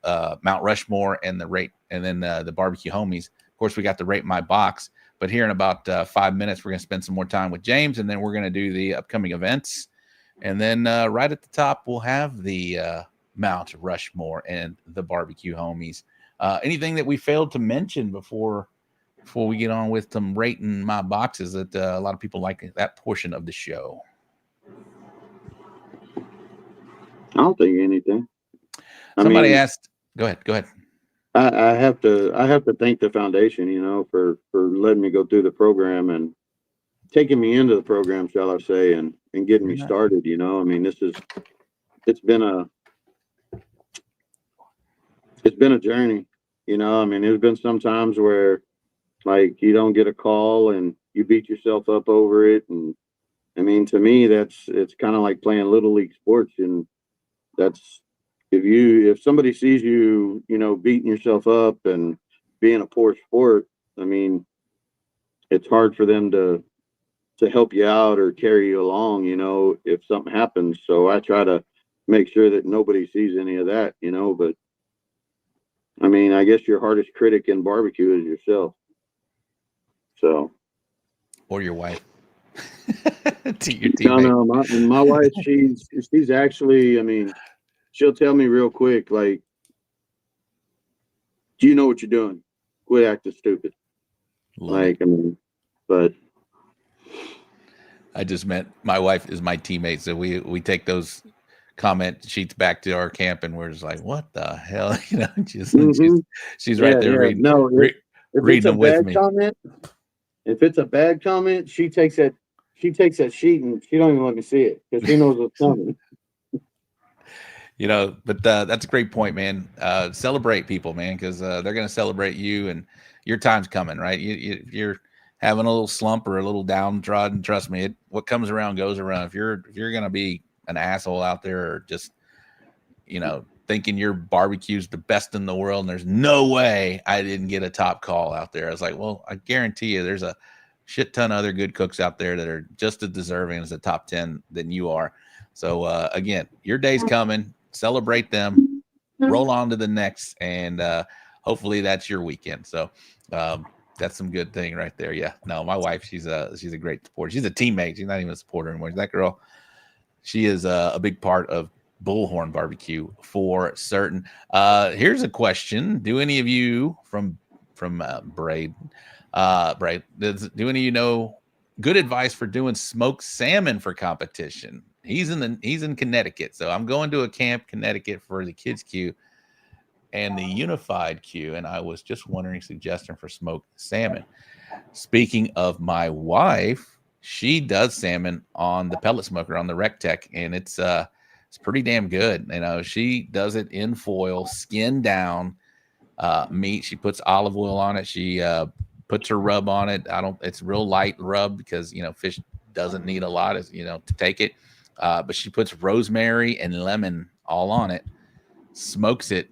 Mount Rushmore and the Barbecue Homies. Of course, we got the Rate My Box. But here in about 5 minutes, we're going to spend some more time with James, and then we're going to do the upcoming events. And then right at the top, we'll have the Mount Rushmore and the Barbecue Homies. Anything that we failed to mention before we get on with some rating my boxes that a lot of people like that portion of the show? I don't think anything. Somebody asked. Go ahead. I have to thank the foundation, for letting me go through the program and taking me into the program, shall I say, and getting me started. It's been a journey. There's been some times where, like, you don't get a call and you beat yourself up over it, and to me, it's kind of like playing little league sports, and that's. If somebody sees you, beating yourself up and being a poor sport, it's hard for them to help you out or carry you along, if something happens. So I try to make sure that nobody sees any of that, but I guess your hardest critic in barbecue is yourself. So. Or your wife. To your teammate. No, my wife, she's actually, she'll tell me real quick, like, do you know what you're doing? Quit acting stupid. But I just meant my wife is my teammate, so we take those comment sheets back to our camp, and we're just like, what the hell? She's right there reading. No, reading them with me. If it's a bad comment, she takes that sheet and she don't even let me see it because she knows what's coming. But that's a great point, man. Celebrate people, man, because they're going to celebrate you, and your time's coming, right? You're having a little slump or a little downtrodden. Trust me, what comes around goes around. If you're going to be an asshole out there, or just thinking your barbecue's the best in the world, and there's no way I didn't get a top call out there. I was like, well, I guarantee you, there's a shit ton of other good cooks out there that are just as deserving as the top 10 than you are. So again, your day's coming. Celebrate them, roll on to the next, and hopefully that's your weekend. So that's some good thing right there. Yeah, no, my wife, she's a great supporter. She's a teammate. She's not even a supporter anymore. That girl, she is a big part of Bullhorn Barbecue for certain. Here's a question: do any of you from Braid, do any of you know good advice for doing smoked salmon for competition? He's in Connecticut, so I'm going to a camp Connecticut for the kids queue and the unified queue, and I was just wondering suggestion for smoked salmon. Speaking of my wife, she does salmon on the pellet smoker on the Rectech, and it's pretty damn good. She does it in foil, skin down meat. She puts olive oil on it. She puts her rub on it. It's real light rub because fish doesn't need a lot to take it. But she puts rosemary and lemon all on it, smokes it,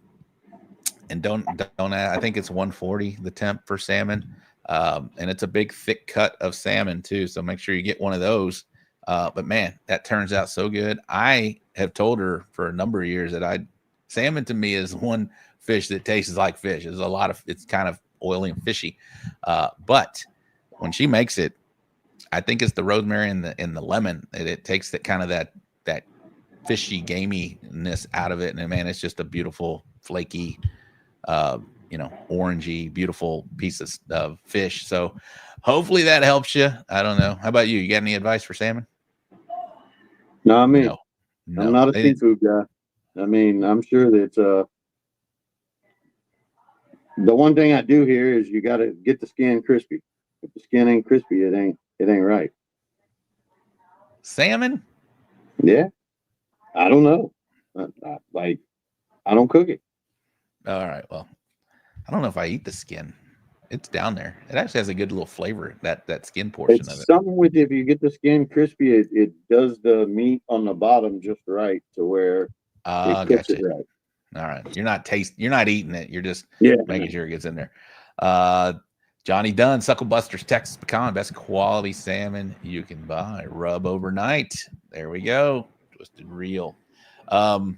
and don't I think it's 140 the temp for salmon, and it's a big thick cut of salmon too. So make sure you get one of those. But man, that turns out so good. I have told her for a number of years that salmon to me is one fish that tastes like fish. It's kind of oily and fishy, but when she makes it, I think it's the rosemary and the lemon. It takes that kind of that fishy gaminess out of it, and man, it's just a beautiful, flaky, orangey, beautiful pieces of fish. So hopefully that helps you. I don't know. How about you? You got any advice for salmon? No, I mean, No. I'm not a seafood guy. I mean, I'm sure that the one thing I do here is you got to get the skin crispy. If the skin ain't crispy, it ain't right. Salmon? Yeah, I don't know. I don't cook it. All right. Well, I don't know if I eat the skin. It's down there. It actually has a good little flavor, that skin portion of it. Something with if you get the skin crispy, it does the meat on the bottom just right to where it gets Gotcha. it right. All right. You're not eating it. You're just making sure it gets in there. Johnny Dunn, Sucklebusters, Texas Pecan, best quality salmon you can buy. Rub overnight. There we go. Twisted reel. All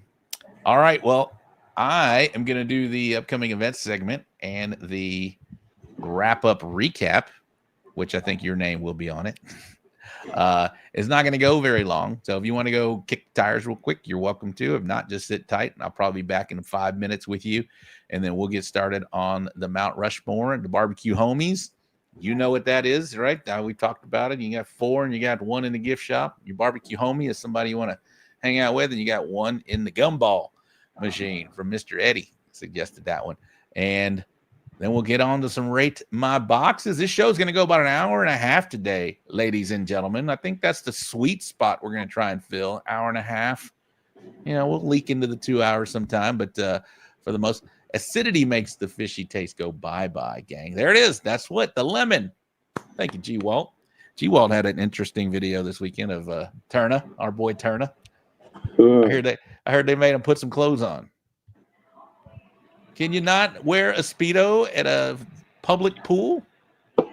right. Well, I am going to do the upcoming events segment and the wrap-up recap, which I think your name will be on it. It's not going to go very long. So if you want to go kick the tires real quick, you're welcome to. If not, just sit tight, and I'll probably be back in 5 minutes with you. And then we'll get started on the Mount Rushmore and the BBQ Homies. You know what that is, right? We talked about it. You got 4 and you got 1 in the gift shop. Your BBQ Homie is somebody you want to hang out with, and you got 1 in the gumball machine from Mr. Eddie. Suggested that one. And then we'll get on to some Rate My Boxes. This show is going to go about an hour and a half today, ladies and gentlemen. I think that's the sweet spot we're going to try and fill, hour and a half. We'll leak into the 2 hours sometime, but for the most, acidity makes the fishy taste go bye-bye, gang. There it is. That's what, the lemon. Thank you, G-Walt. G-Walt had an interesting video this weekend of Turna, our boy Turna. I heard they made him put some clothes on. Can you not wear a Speedo at a public pool? I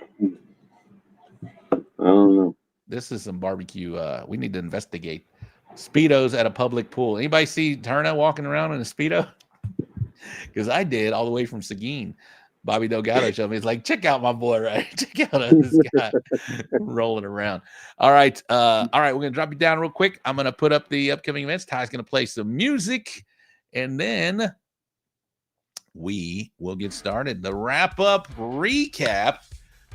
don't know. This is some barbecue. We need to investigate Speedos at a public pool. Anybody see Turna walking around in a Speedo? Because I did, all the way from Seguin. Bobby Delgado showed me. It's like, check out my boy, right? Check out this guy rolling around. All right. We're going to drop you down real quick. I'm going to put up the upcoming events. Ty's going to play some music, and then we will get started. The wrap-up recap.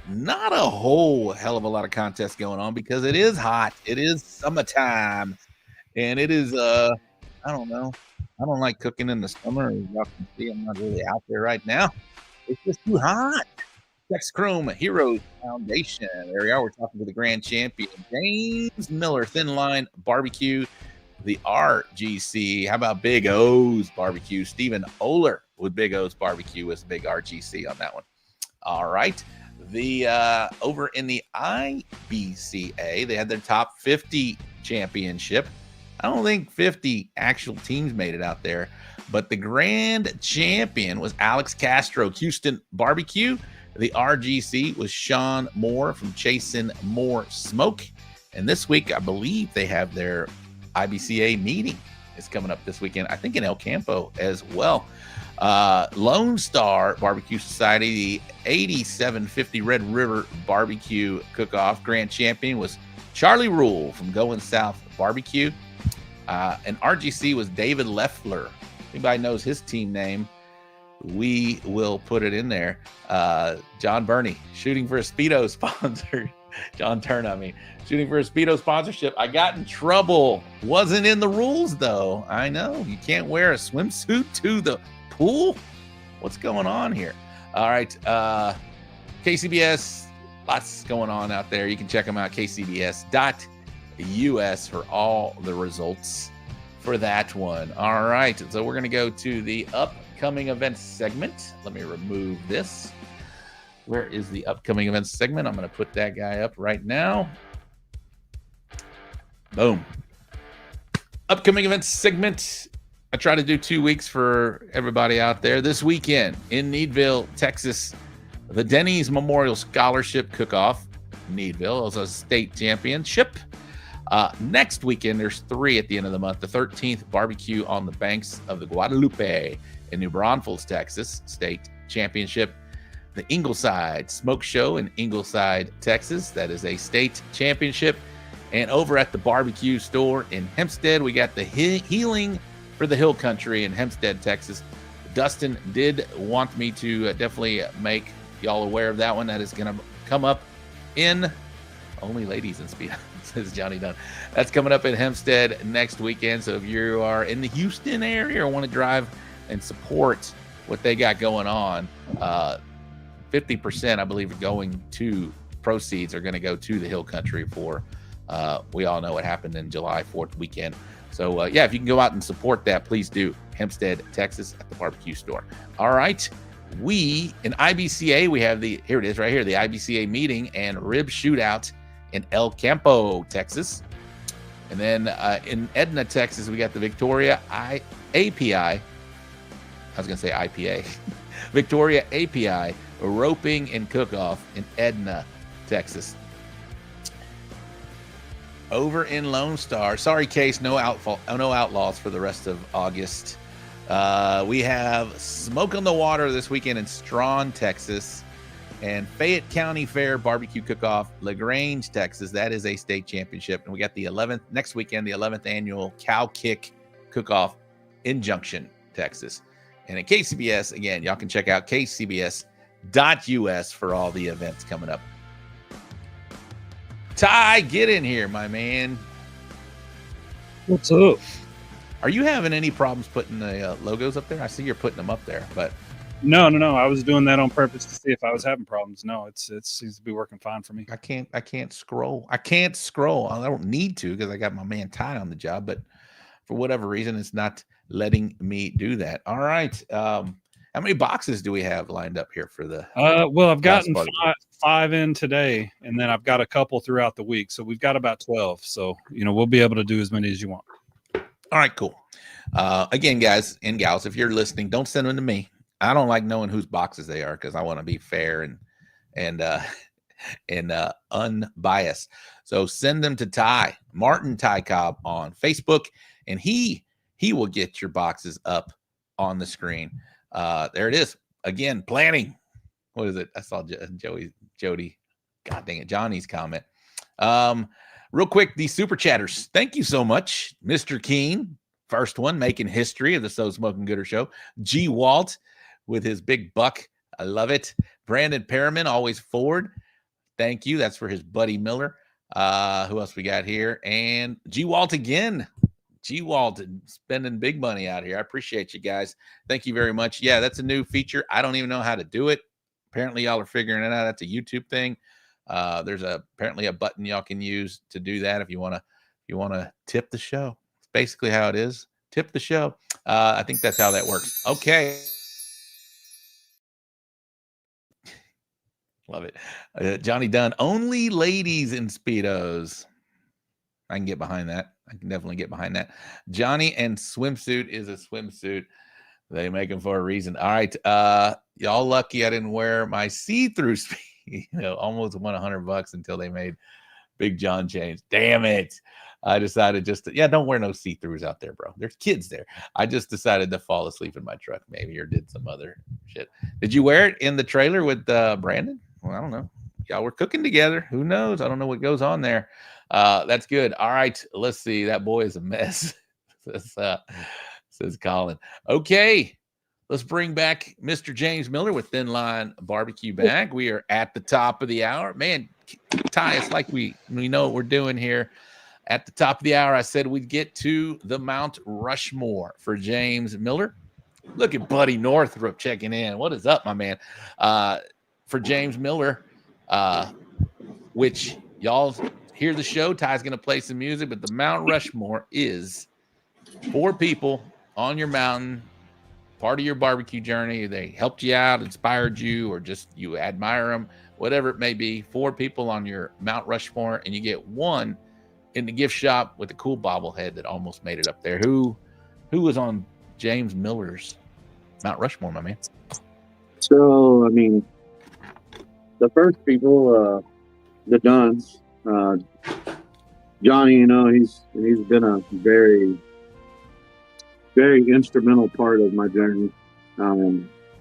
Not a whole hell of a lot of contests going on because it is hot. It is summertime, and it is, I don't know. I don't like cooking in the summer. As y'all can see, I'm not really out there right now. It's just too hot. Tex Chrome Heroes Foundation. There we are. We're talking to the grand champion, James Miller, Thin Line Barbecue, the RGC. How about Big O's Barbecue? Stephen Oler with Big O's Barbecue was big RGC on that one. All right. The over in the IBCA, they had their top 50 championship. I don't think 50 actual teams made it out there, but the grand champion was Alex Castro, Houston Barbecue. The RGC was Sean Moore from Chasin' Moore Smoke. And this week, I believe they have their IBCA meeting. It's coming up this weekend, I think in El Campo as well. Lone Star Barbecue Society, the 8750 Red River Barbecue Cook-Off grand champion was Charlie Rule from Going South Barbecue. And RGC was David Leffler. Anybody knows his team name, we will put it in there. John Burney, shooting for a Speedo sponsor. John Turner, shooting for a Speedo sponsorship. I got in trouble. Wasn't in the rules, though. I know. You can't wear a swimsuit to the pool. What's going on here? All right. KCBS, lots going on out there. You can check them out, kcbs.us, for all the results for that one. All right. So we're going to go to the upcoming events segment. Let me remove this. Where is the upcoming events segment? I'm going to put that guy up right now. Boom. Upcoming events segment. I try to do 2 weeks for everybody out there. This weekend in Needville, Texas, the Denny's Memorial Scholarship Cook-Off. Needville is a state championship. Next weekend, there's 3 at the end of the month. The 13th Barbecue on the Banks of the Guadalupe in New Braunfels, Texas, state championship. The Ingleside Smoke Show in Ingleside, Texas. That is a state championship. And over at the barbecue store in Hempstead, we got the Healing for the Hill Country in Hempstead, Texas. Dustin did want me to definitely make y'all aware of that one. That is going to come up in Only Ladies in Speed, says Johnny Dunn. That's coming up in Hempstead next weekend. So if you are in the Houston area or want to drive and support what they got going on, 50%, I believe, going to proceeds are going to go to the Hill Country for, we all know what happened in July 4th weekend. So, yeah, if you can go out and support that, please do. Hempstead, Texas, at the barbecue store. All right. We, in IBCA, we have here it is right here, the IBCA meeting and rib shootout in El Campo, Texas. And then in Edna, Texas, we got the Victoria API. I was going to say IPA. Victoria API roping and cook-off in Edna, Texas. Over in Lone Star, sorry, Case, no outlaws for the rest of August. We have Smoke on the Water this weekend in Strawn, Texas, and Fayette County Fair Barbecue Cook-Off, LaGrange, Texas. That is a state championship. And we got the 11th next weekend, the 11th annual Cow Kick Cook-Off in Junction, Texas. And at KCBS, again, y'all can check out kcbs.us for all the events coming up. Ty, get in here, my man. What's up? Are you having any problems putting the logos up there? I see you're putting them up there, but No. I was doing that on purpose to see if I was having problems. No, it seems to be working fine for me. I can't scroll. I don't need to because I got my man Ty on the job, but for whatever reason, it's not letting me do that. All right. How many boxes do we have lined up here for the? Well, I've gotten five in today, and then I've got a couple throughout the week. So we've got about 12. So, we'll be able to do as many as you want. All right, cool. Again, guys and gals, if you're listening, don't send them to me. I don't like knowing whose boxes they are because I want to be fair and unbiased. So send them to Ty, Martin Ty Cobb on Facebook, and he will get your boxes up on the screen. There it is. Again, planning. What is it? I saw Jody. God dang it. Johnny's comment. Real quick, the super chatters. Thank you so much. Mr. Keen, first one, making history of the So Smoking Gooder Show. G. Walt with his big buck. I love it. Brandon Perriman, always forward. Thank you. That's for his buddy Miller. Who else we got here? And G. Walt again. G. Walt spending big money out here. I appreciate you guys. Thank you very much. Yeah, that's a new feature. I don't even know how to do it. Apparently, y'all are figuring it out. That's a YouTube thing. There's apparently a button y'all can use to do that if you want to tip the show. It's basically how it is. Tip the show. I think that's how that works. Okay. Love it. Johnny Dunn, only ladies in Speedos. I can get behind that. I can definitely get behind that. Johnny and swimsuit is a swimsuit. They make them for a reason. All right. Y'all lucky I didn't wear my see-through almost won $100 until they made Big John change. Damn it. I decided don't wear no see-throughs out there, bro. There's kids there. I just decided to fall asleep in my truck maybe, or did some other shit. Did you wear it in the trailer with Brandon? Well, I don't know. Y'all were cooking together. Who knows? I don't know what goes on there. That's good. All right. Let's see. That boy is a mess. says Colin. Okay. Let's bring back Mr. James Miller with Thin Line Barbecue back. We are at the top of the hour. Man, Ty, it's like we know what we're doing here. At the top of the hour, I said we'd get to the Mount Rushmore for James Miller. Look at Buddy Northrup checking in. What is up, my man? For James Miller, which y'all hear the show. Ty's going to play some music, but the Mount Rushmore is 4 people on your mountain, part of your barbecue journey. They helped you out, inspired you, or just you admire them, whatever it may be. 4 people on your Mount Rushmore, and you get one in the gift shop with a cool bobblehead that almost made it up there. Who was on James Miller's Mount Rushmore, my man? So, I mean, the first people, the Dunns, Johnny, he's been a very, very instrumental part of my journey,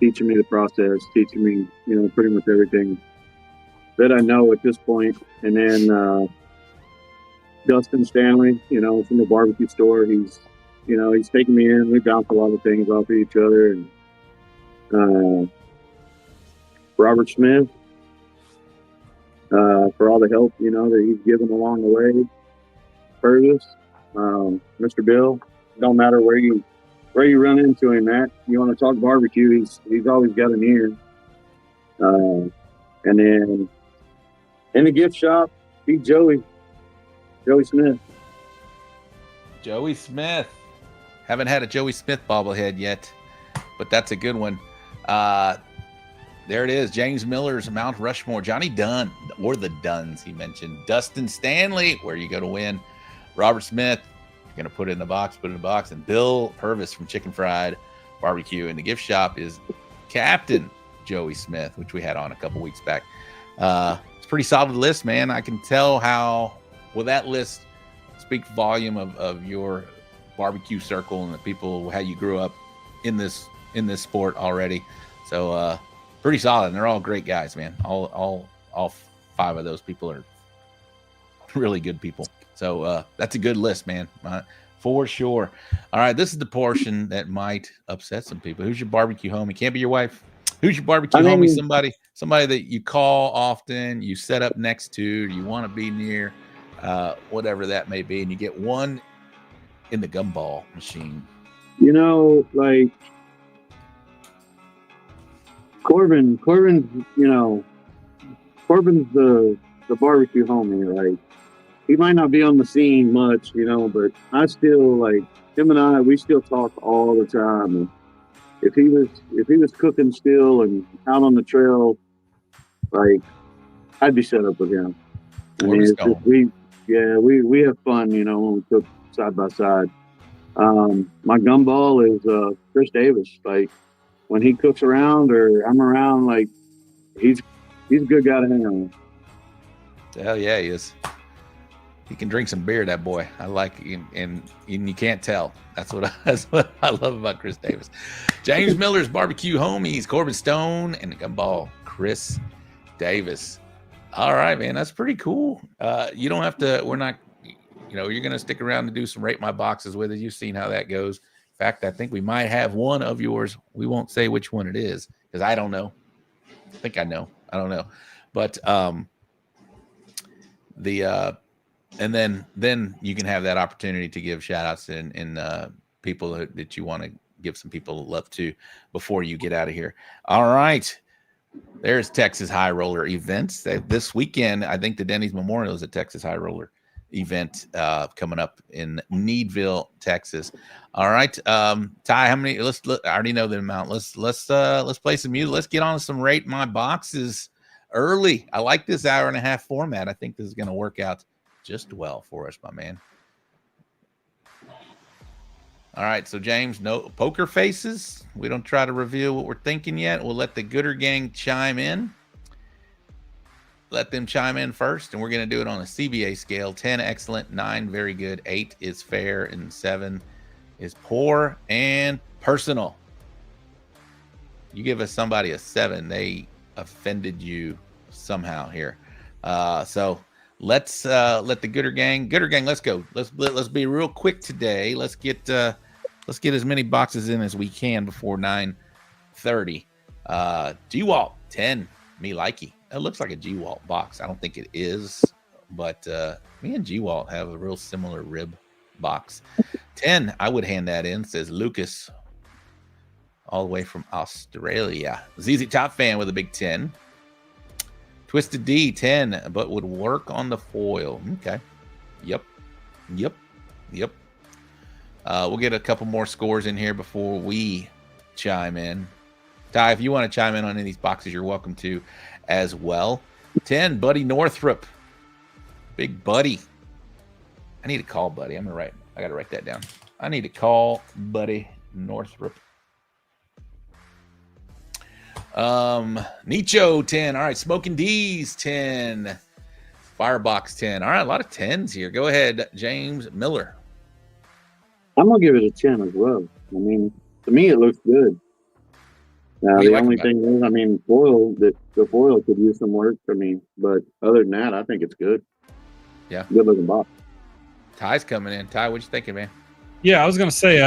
teaching me the process, teaching me, pretty much everything that I know at this point. And then Dustin Stanley, from the barbecue store, he's taking me in. We bounce a lot of things off of each other, and Robert Smith, for all the help, that he's given along the way. Curtis, Mr. Bill. Don't matter where you run into him at. You want to talk barbecue, he's always got an ear. And then in the gift shop, he's Joey Smith. Joey Smith. Haven't had a Joey Smith bobblehead yet, but that's a good one. There it is. James Miller's Mount Rushmore. Johnny Dunn, or the Dunns he mentioned. Dustin Stanley, where you go to win. Robert Smith, you're going to put it in the box, And Bill Purvis from Chicken Fried Barbecue. And the gift shop is Captain Joey Smith, which we had on a couple weeks back. It's a pretty solid list, man. I can tell how, well, that list speaks volume of your barbecue circle and the people, how you grew up in this sport already. So pretty solid, and they're all great guys, man. All 5 of those people are really good people. So that's a good list, man, for sure. All right, this is the portion that might upset some people. Who's your barbecue homie? Can't be your wife. Who's your barbecue homie? Somebody that you call often, you set up next to, you want to be near, whatever that may be, and you get one in the gumball machine. Like Corbin's the barbecue homie. Like, he might not be on the scene much, but I still, like, him and I, we still talk all the time. And if he was cooking still and out on the trail, like, I'd be set up with him. I mean, it's just, we have fun, when we cook side by side. My gumball is Chris Davis. Like, when he cooks around or I'm around, like, he's a good guy to hang on with. Hell yeah, he is. He can drink some beer, that boy. I like him, and you can't tell. That's what I love about Chris Davis. James Miller's Barbecue Homies, Corbin Stone, and the gumball, Chris Davis. All right, man, that's pretty cool. You don't have to. We're not. You're going to stick around to do some Rate My Boxes with it. You've seen how that goes. In fact, I think we might have one of yours. We won't say which one it is because I don't know. I think I know. I don't know. But and then you can have that opportunity to give shout outs and people that you want to give some people love to before you get out of here. All right. There's Texas High Roller events. This weekend, I think the Denny's Memorial is a Texas High Roller event coming up in Needville, Texas. All right. Ty, how many? I already know the amount. Let's play some music. Let's get on some Rate My Boxes early. I like this hour and a half format. I think this is going to work out just well for us, my man. All right, so James, no poker faces. We don't try to reveal what we're thinking yet. We'll let the Gooder Gang chime in. Let them chime in first, and we're going to do it on a CBA scale. 10, excellent. 9, very good. 8 is fair, and 7 is poor and personal. You give us somebody a 7, they offended you somehow here. So let's let the Gooder Gang, let's go. Let's be real quick today. Let's get as many boxes in as we can before 9:30. G-Walt 10, me likey. It looks like a G-Walt box. I don't think it is, but me and G-Walt have a real similar rib box. 10, I would hand that in, says Lucas, all the way from Australia. ZZ Top Fan with a big 10. Twisted D, 10, but would work on the foil. Okay. Yep. We'll get a couple more scores in here before we chime in. Ty, if you want to chime in on any of these boxes, you're welcome to as well. 10, Buddy Northrup. Big Buddy. I need to call Buddy. I got to write that down. I need to call Buddy Northrup. Nicho 10. All right, Smoking D's 10. Firebox 10. All right, a lot of 10s here. Go ahead, James Miller. I'm gonna give it a 10 as well. I mean, to me, it looks good. Now, the only thing is, I mean, the foil could use some work. I mean, but other than that, I think it's good. Yeah, good looking box. Ty's coming in. Ty, what you thinking, man? Yeah, I was going to say,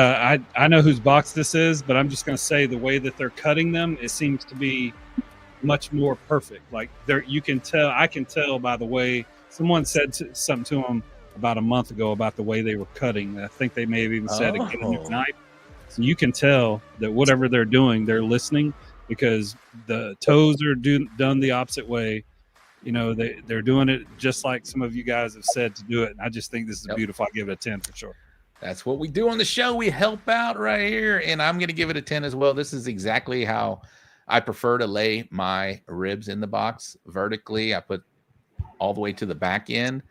I know whose box this is, but I'm just going to say the way that they're cutting them, it seems to be much more perfect. Like I can tell by the way someone said something to them about a month ago about the way they were cutting. I think they may have even said to get a new knife. So you can tell that whatever they're doing, they're listening, because the toes are done the opposite way. You know, they're doing it just like some of you guys have said to do it. And I just think this is beautiful. I give it a 10 for sure. That's what we do on the show. We help out right here, and I'm going to give it a 10 as well. This is exactly how I prefer to lay my ribs in the box vertically. I put all the way to the back end,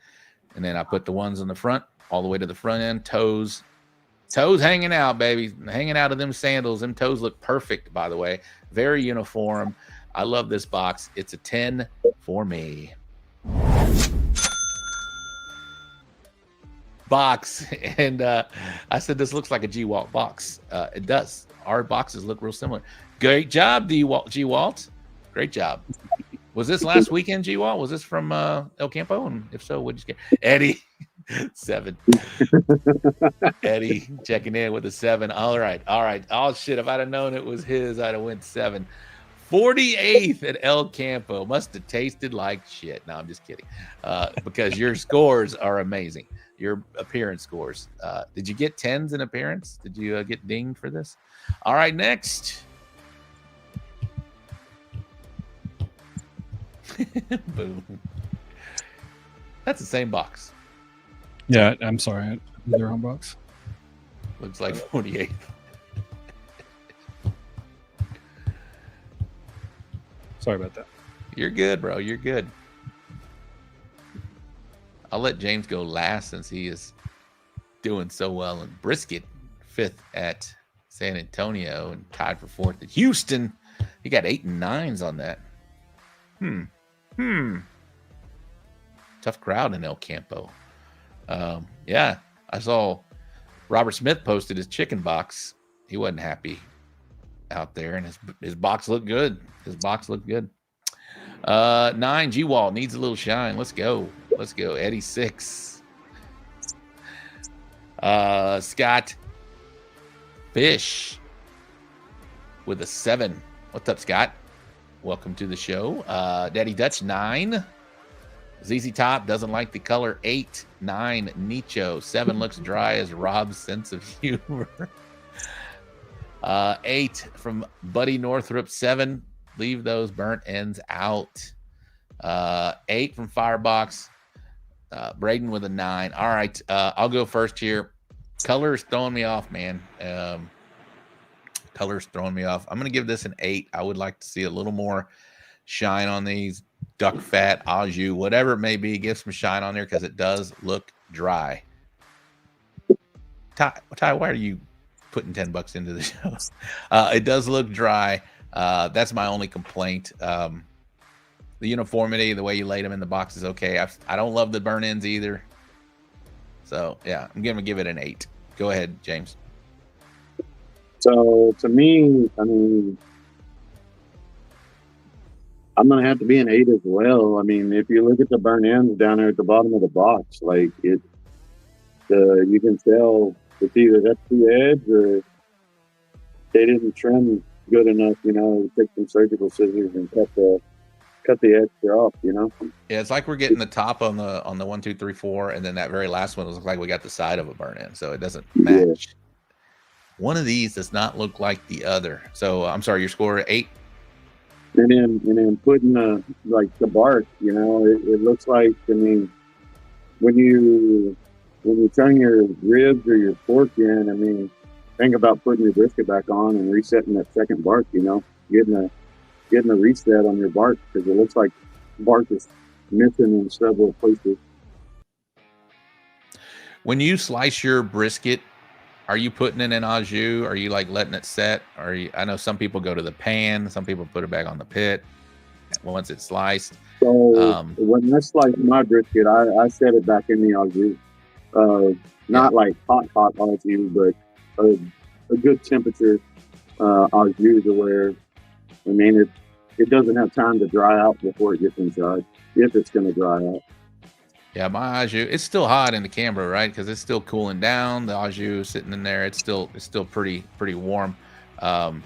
and then I put the ones on the front all the way to the front end. Toes hanging out, baby. Hanging out of them sandals. Them toes look perfect, by the way. Very uniform. I love this box. It's a 10 for me. Box. And I said, this looks like a G-Walt box. It does. Our boxes look real similar. Great job, G-Walt. Great job. Was this last weekend, G-Walt? Was this from El Campo? And if so, what'd you get? Eddie, 7. Eddie checking in with a 7. All right. Oh, shit. If I'd have known it was his, I'd have went 7. 48th at El Campo. Must have tasted like shit. No, I'm just kidding. Because your scores are amazing. Your appearance scores. Did you get 10s in appearance? Did you get dinged for this? All right, next. Boom. That's the same box. Yeah, I'm sorry. I did the wrong box. Looks like 48. Sorry about that. You're good, bro. You're good. I'll let James go last since he is doing so well. And Brisket, 5th at San Antonio and tied for 4th at Houston. He got 8 and 9s on that. Tough crowd in El Campo. Yeah, I saw Robert Smith posted his chicken box. He wasn't happy out there, and his box looked good. 9, G-Walt needs a little shine. Let's go. Eddie, 6. Scott Fish with a 7. What's up, Scott? Welcome to the show. Daddy Dutch, 9. ZZ Top doesn't like the color, 8. 9, Nicho. 7 looks dry as Rob's sense of humor. 8 from Buddy Northrup, 7. Leave those burnt ends out. 8 from Firebox. Braden with a 9. All right, I'll go first here. Color is throwing me off, man. Color's throwing me off. I'm going to give this an 8. I would like to see a little more shine on these. Duck fat, au jus, whatever it may be. Give some shine on there because it does look dry. Ty, why are you putting $10 into the show? It does look dry. That's my only complaint. The uniformity, the way you laid them in the box is okay. I don't love the burn ends either. So, yeah, I'm going to give it an 8. Go ahead, James. So, to me, I mean, I'm going to have to be an 8 as well. I mean, if you look at the burn ends down there at the bottom of the box, like you can tell it's either that's the edge or they didn't trim good enough, take some surgical scissors and cut the edge off, Yeah, it's like we're getting the top on the 1, 2, 3, 4, and then that very last one looks like we got the side of a burn end, so it doesn't match. Yeah. One of these does not look like the other. So I'm sorry, your score 8. And then putting the bark, it looks like, I mean, when you turn your ribs or your pork in, I mean, think about putting your brisket back on and resetting that second bark, getting a reset on your bark, because it looks like bark is missing in several places. When you slice your brisket, are you putting it in au jus? Are you letting it set? I know some people go to the pan, some people put it back on the pit once it's sliced. So when I slice my brisket, I set it back in the au jus. Not like hot au jus, but a good temperature au jus to where, I mean, it doesn't have time to dry out before it gets inside, if it's going to dry out. Yeah, my au jus, it's still hot in the camera, right? Because it's still cooling down. The au jus sitting in there, it's still pretty warm. 10th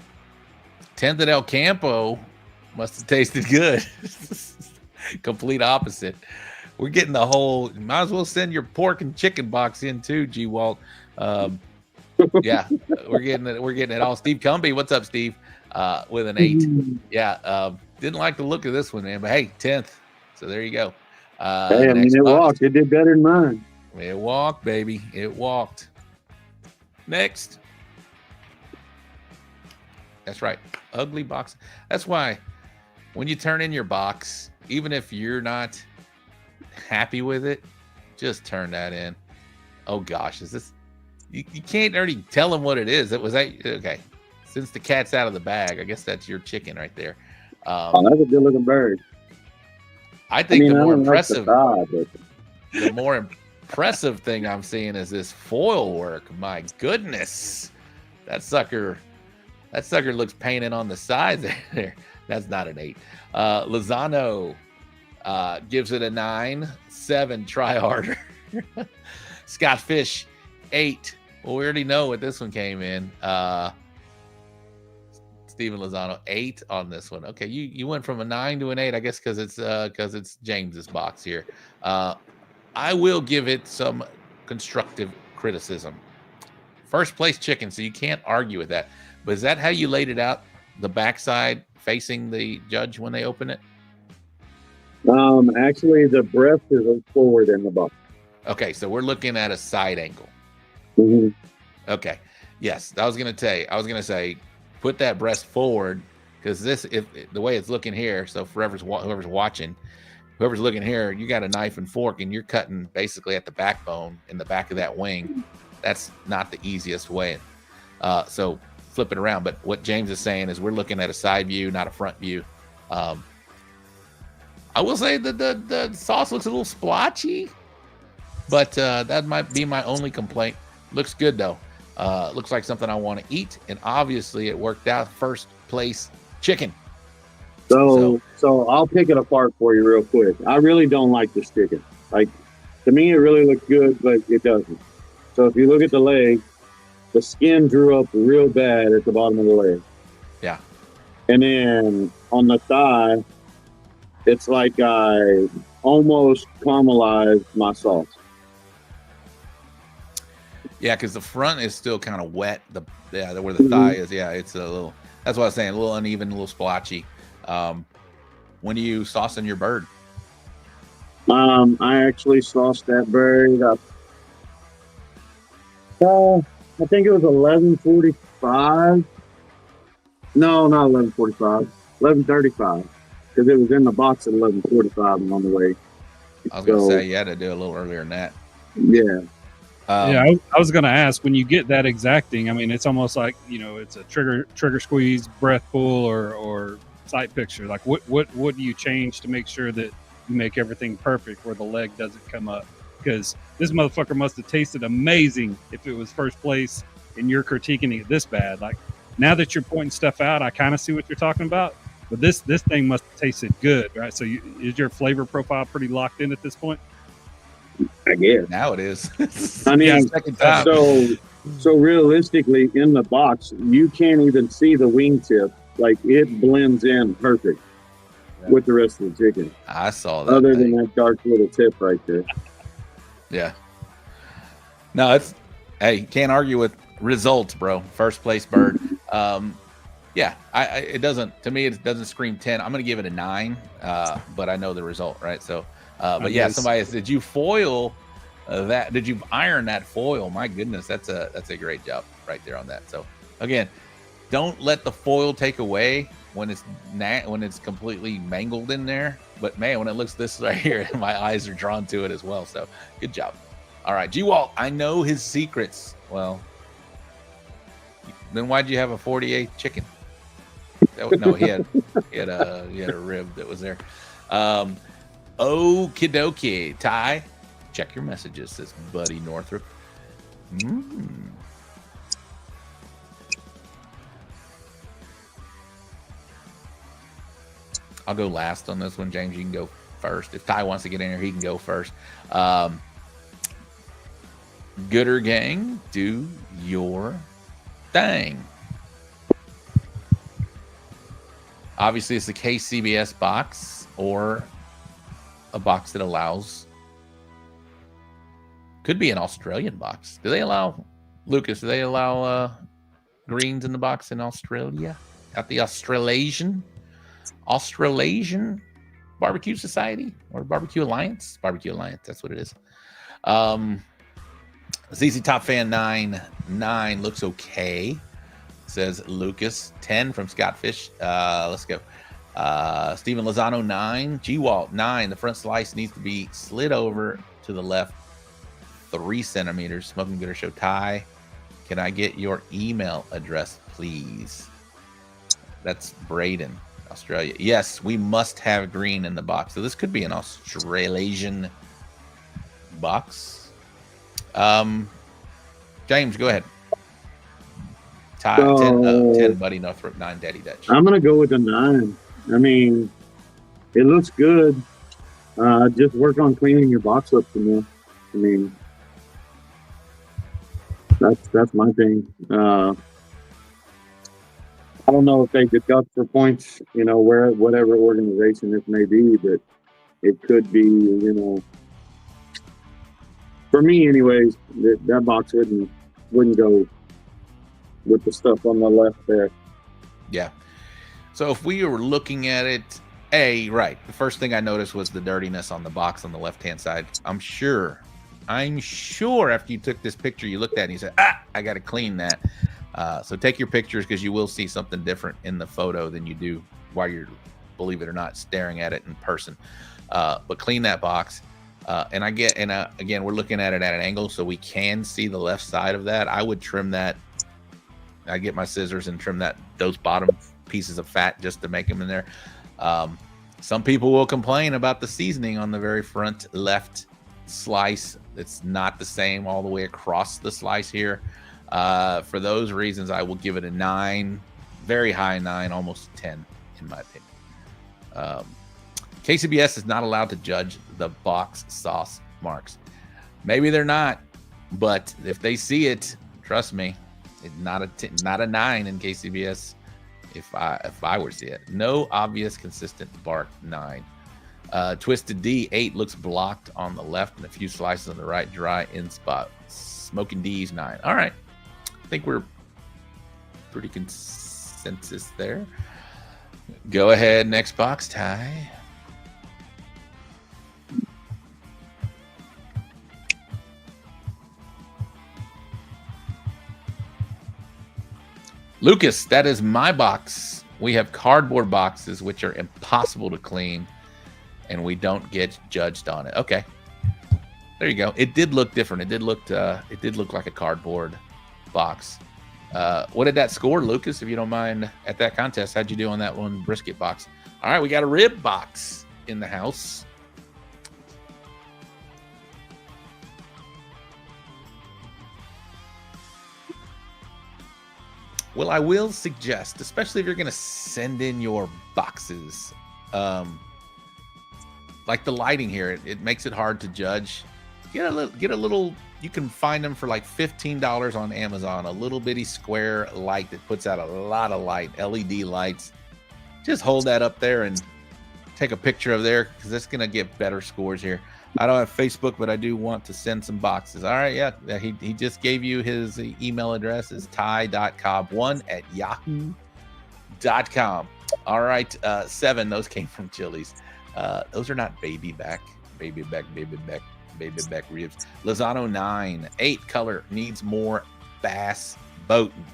at El Campo must have tasted good. Complete opposite. We're getting the whole. Might as well send your pork and chicken box in too, G Walt. Yeah, we're getting it all. Steve Cumby, what's up, Steve? With an 8. Yeah, didn't like the look of this one, man. But hey, 10th. So there you go. Hey, I mean, it walked. It did better than mine. It walked, baby. It walked. Next. That's right. Ugly box. That's why when you turn in your box, even if you're not happy with it, just turn that in. Oh gosh, is this? You can't already tell them what it is. It was okay. Since the cat's out of the bag, I guess that's your chicken right there. Oh, that's a good looking bird. I think the more impressive, the more impressive thing I'm seeing is this foil work. My goodness, that sucker looks painted on the sides there. That's not an 8. Lozano gives it a 9. 7, try harder. Scott Fish, 8. Well, we already know what this one came in. Steven Lozano, 8 on this one. Okay, you went from a 9 to an 8, I guess, because it's James's box here. I will give it some constructive criticism. First place chicken, so you can't argue with that. But is that how you laid it out? The backside facing the judge when they open it? Actually, the breast is forward in the box. Okay, so we're looking at a side angle. Mm-hmm. Okay. Yes, I was gonna say, put that breast forward, because if the way it's looking here. So for whoever's watching, whoever's looking here, you got a knife and fork, and you're cutting basically at the backbone in the back of that wing. That's not the easiest way. So flip it around. But what James is saying is we're looking at a side view, not a front view. I will say that the sauce looks a little splotchy, but that might be my only complaint. Looks good though. Looks like something I want to eat, and obviously it worked out. First place chicken. So I'll pick it apart for you real quick. I really don't like this chicken. Like, to me, it really looks good, but it doesn't. So if you look at the leg, the skin drew up real bad at the bottom of the leg. Yeah. And then on the thigh, it's like I almost caramelized my sauce. Yeah, because the front is still kind of wet. Where the thigh is, yeah, it's a little. That's what I was saying. A little uneven, a little splotchy. When do you saucing your bird? I actually sauced that bird up. I think it was 11:45. No, not 11:45. 11:35. Because it was in the box at 11:45 and on the way. I was gonna say you had to do a little earlier than that. Yeah. I was going to ask, when you get that exacting, I mean, it's almost like, it's a trigger squeeze, breath pull, or sight picture. Like, what do you change to make sure that you make everything perfect where the leg doesn't come up? Because this motherfucker must have tasted amazing if it was first place and you're critiquing it this bad. Like, now that you're pointing stuff out, I kind of see what you're talking about. But this thing must have tasted good, right? So is your flavor profile pretty locked in at this point? I guess. Now it is. I mean, yeah, second time. So realistically, in the box, you can't even see the wingtip. Like, it blends in perfect with the rest of the chicken. I saw that. Other than that dark little tip right there. Yeah. No, hey, can't argue with results, bro. First place bird. Yeah, it doesn't, to me, it doesn't scream 10. I'm going to give it a 9, but I know the result, right? So, but yeah, somebody asked, did you foil that? Did you iron that foil? My goodness, that's a great job right there on that. So again, don't let the foil take away when it's completely mangled in there. But man, when it looks this right here, my eyes are drawn to it as well. So good job. All right, G-Walt, I know his secrets. Well, then why'd you have a 48 chicken? No, he had a rib that was there. Okie dokie. Ty, check your messages, says Buddy Northrop. I'll go last on this one. James, you can go first. If Ty wants to get in here, he can go first. Gooder Gang, do your thing. Obviously, it's the KCBS box or a box that allows. Could be an Australian box. Do they allow, Lucas? Do they allow greens in the box in Australia? At the Australasian Barbecue Society or Barbecue Alliance? Barbecue Alliance, that's what it is. ZZ Top Fan 9 looks okay, says Lucas. 10 from Scott Fish. Let's go. Steven Lozano 9. G-Walt 9. The front slice needs to be slid over to the left 3 centimeters. Smoking Gooder Show Ty. Can I get your email address, please? That's Braden, Australia. Yes, we must have green in the box. So this could be an Australasian box. James, go ahead. Ty, 10 Buddy Northrop, 9 Daddy Dutch. I'm going to go with a 9. I mean, it looks good. Just work on cleaning your box up some more. I mean, that's my thing. I don't know if they deduct for points, whatever organization this may be, but it could be, for me anyways, that box wouldn't go with the stuff on the left there. Yeah. So if we were looking at it, right. The first thing I noticed was the dirtiness on the box on the left-hand side. I'm sure after you took this picture, you looked at it and you said, I got to clean that. So take your pictures because you will see something different in the photo than you do while you're, believe it or not, staring at it in person. But clean that box. And again, we're looking at it at an angle so we can see the left side of that. I would trim that. I get my scissors and trim those bottom pieces of fat just to make them in there. Some people will complain about the seasoning on the very front left slice. It's not the same all the way across the slice here. For those reasons, I will give it a 9, very high 9, almost 10 in my opinion. KCBS is not allowed to judge the box sauce marks. Maybe they're not, but if they see it, trust me, it's not a 9 in KCBS. If I were to see it, no obvious consistent bark 9. Twisted D 8 looks blocked on the left and a few slices on the right, dry in spot. Smoking D's 9. All right, I think we're pretty consensus there. Go ahead, next box, Ty. Lucas, that is my box. We have cardboard boxes, which are impossible to clean, and we don't get judged on it. Okay, there you go. It did look different. It did look like a cardboard box. What did that score, Lucas? If you don't mind, at that contest, how'd you do on that one brisket box? All right, we got a rib box in the house. Well, I will suggest, especially if you're going to send in your boxes, like the lighting here, it makes it hard to judge. Get a little. You can find them for like $15 on Amazon. A little bitty square light that puts out a lot of light, LED lights. Just hold that up there and take a picture of there because it's going to get better scores here. I don't have Facebook, but I do want to send some boxes. All right, yeah. He just gave you his email address is ty.cobb1@yahoo.com. All right, 7. Those came from Chili's. Those are not baby back ribs. Lozano 9. 8 color needs more bass boating.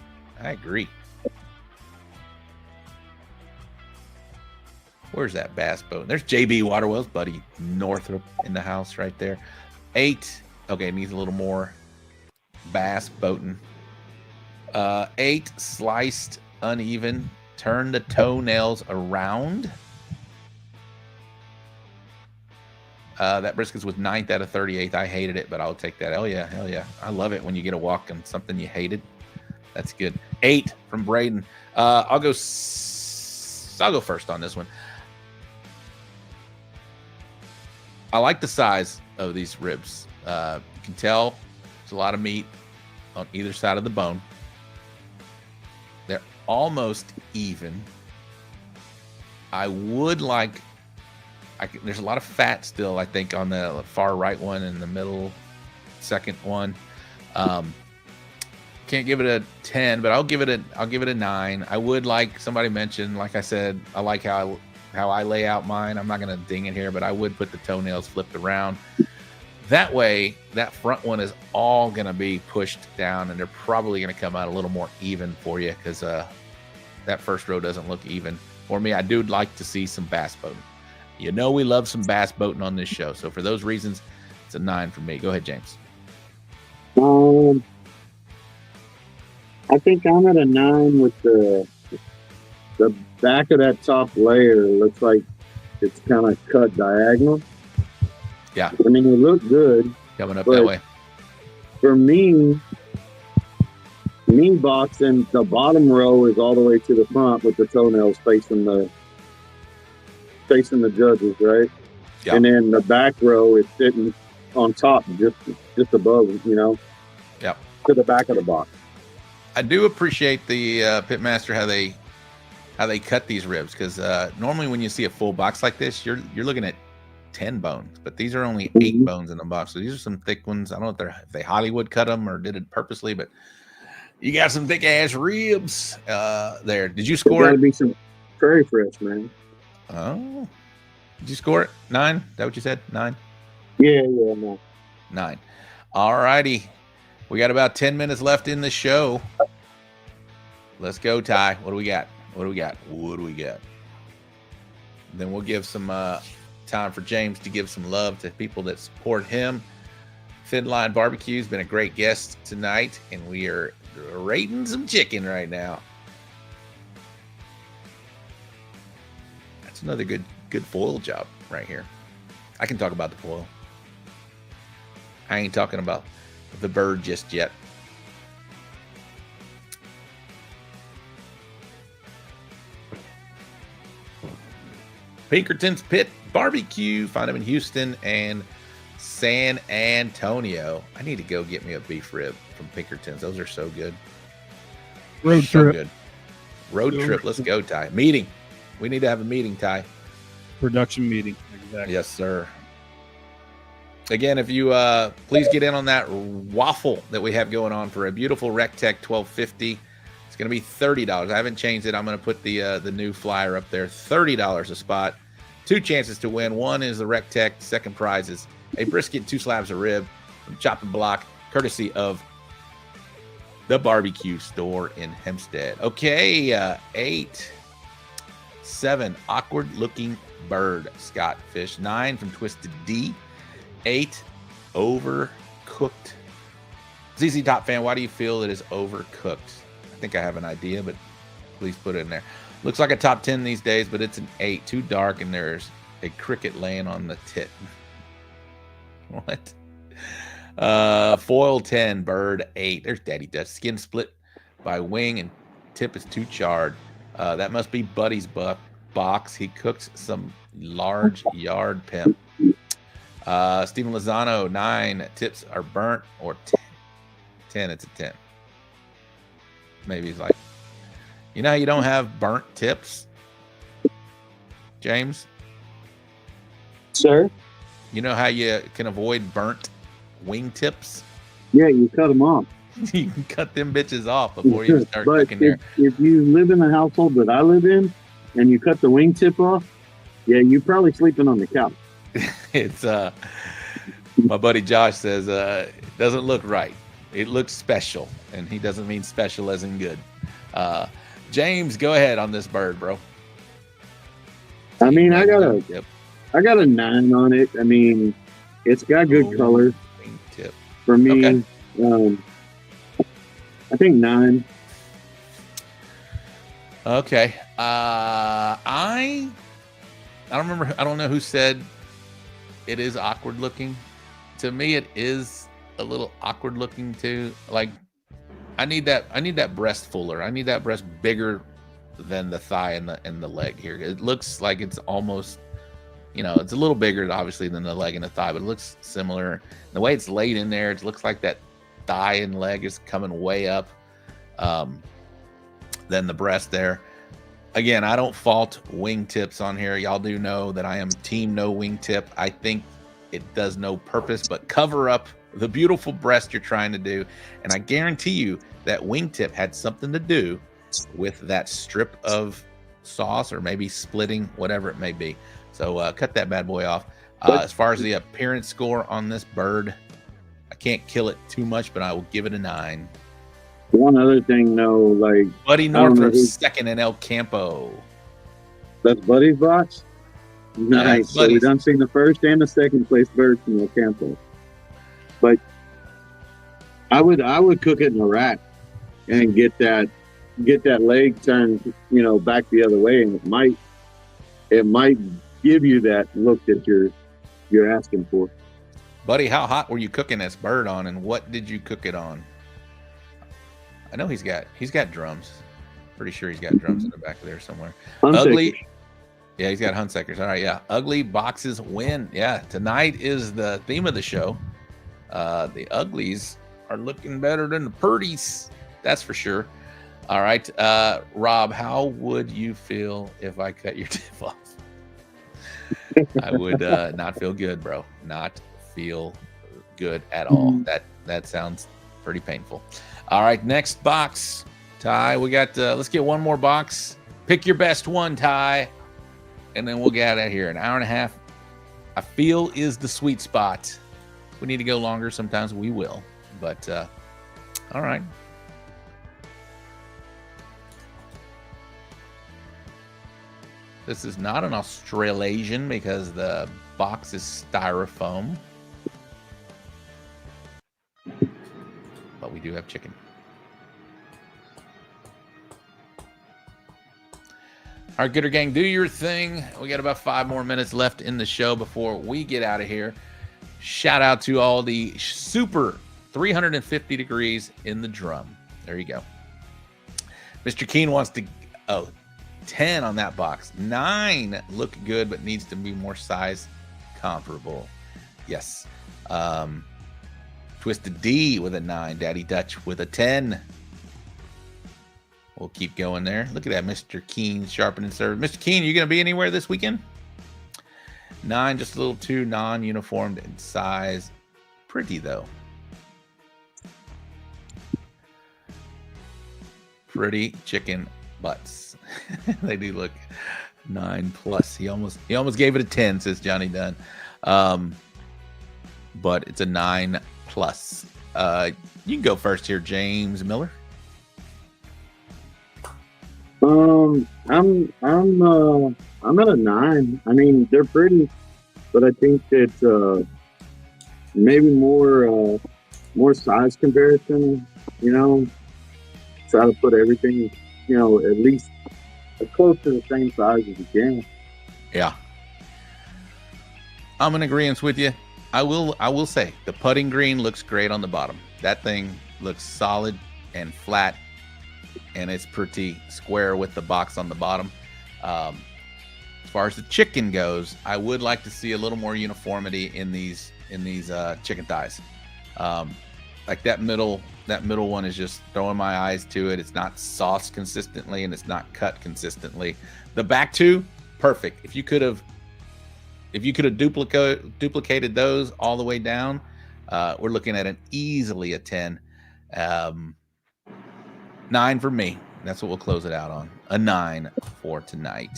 I agree. Where's that bass boat? There's JB Waterwell's buddy Northrop in the house right there. 8. Okay, needs a little more bass boating. 8 sliced uneven. Turn the toenails around. That brisket's with 9th out of 38. I hated it, but I'll take that. Hell yeah. I love it when you get a walk on something you hated. That's good. 8 from Braden. I'll go first on this one. I like the size of these ribs. You can tell there's a lot of meat on either side of the bone. They're almost even. I would like, there's a lot of fat still, I think, on the far right one and the middle second one. Can't give it a 10, but I'll give it a 9. I would like, somebody mentioned, like I said, I like how I lay out mine. I'm not going to ding it here, but I would put the toenails flipped around. That way, that front one is all going to be pushed down, and they're probably going to come out a little more even for you because that first row doesn't look even. For me, I do like to see some bass boating. You know we love some bass boating on this show. So for those reasons, it's a 9 for me. Go ahead, James. I think I'm at a 9 with the back of that top layer. Looks like it's kind of cut diagonal. Yeah. I mean, it looked good. Coming up that way. For me boxing, the bottom row is all the way to the front with the toenails facing the judges, right? Yeah. And then the back row is sitting on top, just above, Yep. to the back of the box. I do appreciate the Pitmaster how they cut these ribs, because normally when you see a full box like this, you're looking at 10 bones, but these are only 8 bones in the box. So these are some thick ones. I don't know if they Hollywood cut them or did it purposely, but you got some thick ass ribs there. Did you score it? Gotta be some prairie fresh, man. Oh, did you score it? 9? Is that what you said? 9? Yeah, no. 9. All righty. We got about 10 minutes left in the show. Let's go, Ty. What do we got? Then we'll give some time for James to give some love to people that support him. Finline Barbecue has been a great guest tonight, and we are rating some chicken right now. That's another good foil job right here. I can talk about the foil. I ain't talking about the bird just yet. Pinkerton's Pit Barbecue. Find them in Houston and San Antonio. I need to go get me a beef rib from Pinkerton's. Those are so good. Road trip. Good. Road trip. Let's go, Ty. Meeting. We need to have a meeting, Ty. Production meeting. Exactly. Yes, sir. Again, if you please get in on that waffle that we have going on for a beautiful RecTech 1250. It's going to be $30. I haven't changed it. I'm going to put the new flyer up there. $30 a spot. 2 chances to win. One is the RecTech. Second prize is a brisket, 2 slabs of rib from Chop and Block, courtesy of the barbecue store in Hempstead. Okay, 8, 7, awkward looking bird, Scott Fish. 9 from Twisted D. 8, overcooked. ZZ Top Fan, why do you feel it is overcooked? I think I have an idea, but please put it in there. Looks like a top 10 these days, but it's an 8. Too dark, and there's a cricket laying on the tit. What? Foil 10, bird 8. There's Daddy Dutch. Skin split by wing, and tip is too charred. That must be Buddy's box. He cooks some large yard pimp. Stephen Lozano, 9. Tips are burnt, or 10. It's a 10. Maybe he's like, you know how you don't have burnt tips, James? Sir? You know how you can avoid burnt wing tips? Yeah, you cut them off. You can cut them bitches off before you start cooking there. If you live in the household that I live in and you cut the wing tip off, yeah, you're probably sleeping on the couch. It's my buddy Josh says it doesn't look right. It looks special, and he doesn't mean special as in good. James, go ahead on this bird, bro. I mean, I got a 9 on it. I mean, it's got good color. Wing tip. For me, okay. I think 9. Okay. I don't remember. I don't know who said it is awkward looking. To me, it is a little awkward looking too. Like, I need that breast fuller. I need that breast bigger than the thigh and the leg here. It looks like it's almost You know, it's a little bigger, obviously, than the leg and the thigh, but it looks similar. The way it's laid in there, it looks like that thigh and leg is coming way up than the breast there. Again, I don't fault wingtips on here. Y'all do know that I am team no wingtip. I think it does no purpose but cover up the beautiful breast you're trying to do. And I guarantee you that wingtip had something to do with that strip of sauce, or maybe splitting, whatever it may be. So cut that bad boy off. As far as the appearance score on this bird, I can't kill it too much, but I will give it a 9. One other thing, though, like Buddy Northrup's second in El Campo. That's Buddy's box. Nice. So we done seen the first and the second place birds from El Campo. But I would cook it in a rack and get that leg turned, you know, back the other way, and it might give you that look that you're asking for. Buddy, how hot were you cooking this bird on, and what did you cook it on? I know he's got drums. Pretty sure he's got drums in the back there somewhere. Ugly. Yeah, he's got Huntseckers. All right, yeah. Ugly boxes win. Yeah, tonight is the theme of the show. The uglies are looking better than the purdies. That's for sure. All right. Rob, how would you feel if I cut your tip off? I would not feel good, bro. Not feel good at all. That sounds pretty painful. All right, next box, Ty. We got let's get one more box. Pick your best one, Ty, and then we'll get out of here. An hour and a half, I feel, is the sweet spot. If we need to go longer, sometimes we will. But all right. This is not an Australasian because the box is styrofoam. But we do have chicken. All right, Gooder Gang, do your thing. We got about 5 more minutes left in the show before we get out of here. Shout out to all the super 350 degrees in the drum. There you go. Mr. Keen wants to... 10 on that box. 9 look good, but needs to be more size comparable. Yes. Twisted D with a 9. Daddy Dutch with a 10. We'll keep going there. Look at that, Mr. Keen sharpening serve. Mr. Keen, you going to be anywhere this weekend? 9, just a little too non-uniformed in size. Pretty, though. Pretty chicken butts. They do look 9+. He almost gave it a 10, says Johnny Dunn. But it's a 9+. You can go first here, James Miller. I'm at a 9. I mean, they're pretty, but I think that maybe more size comparison. You know, try to put everything, you know, at least as close to the same size as you can. Yeah, I'm in agreement with you. I will say the putting green looks great on the bottom. That thing looks solid and flat, and it's pretty square with the box on the bottom. As far as the chicken goes, I would like to see a little more uniformity in these chicken thighs. Like that middle one is just throwing my eyes to it. It's not sauced consistently, and it's not cut consistently. The back two, perfect. If you could have duplicated those all the way down, we're looking at easily a 10. 9 for me. That's what we'll close it out on. A 9 for tonight.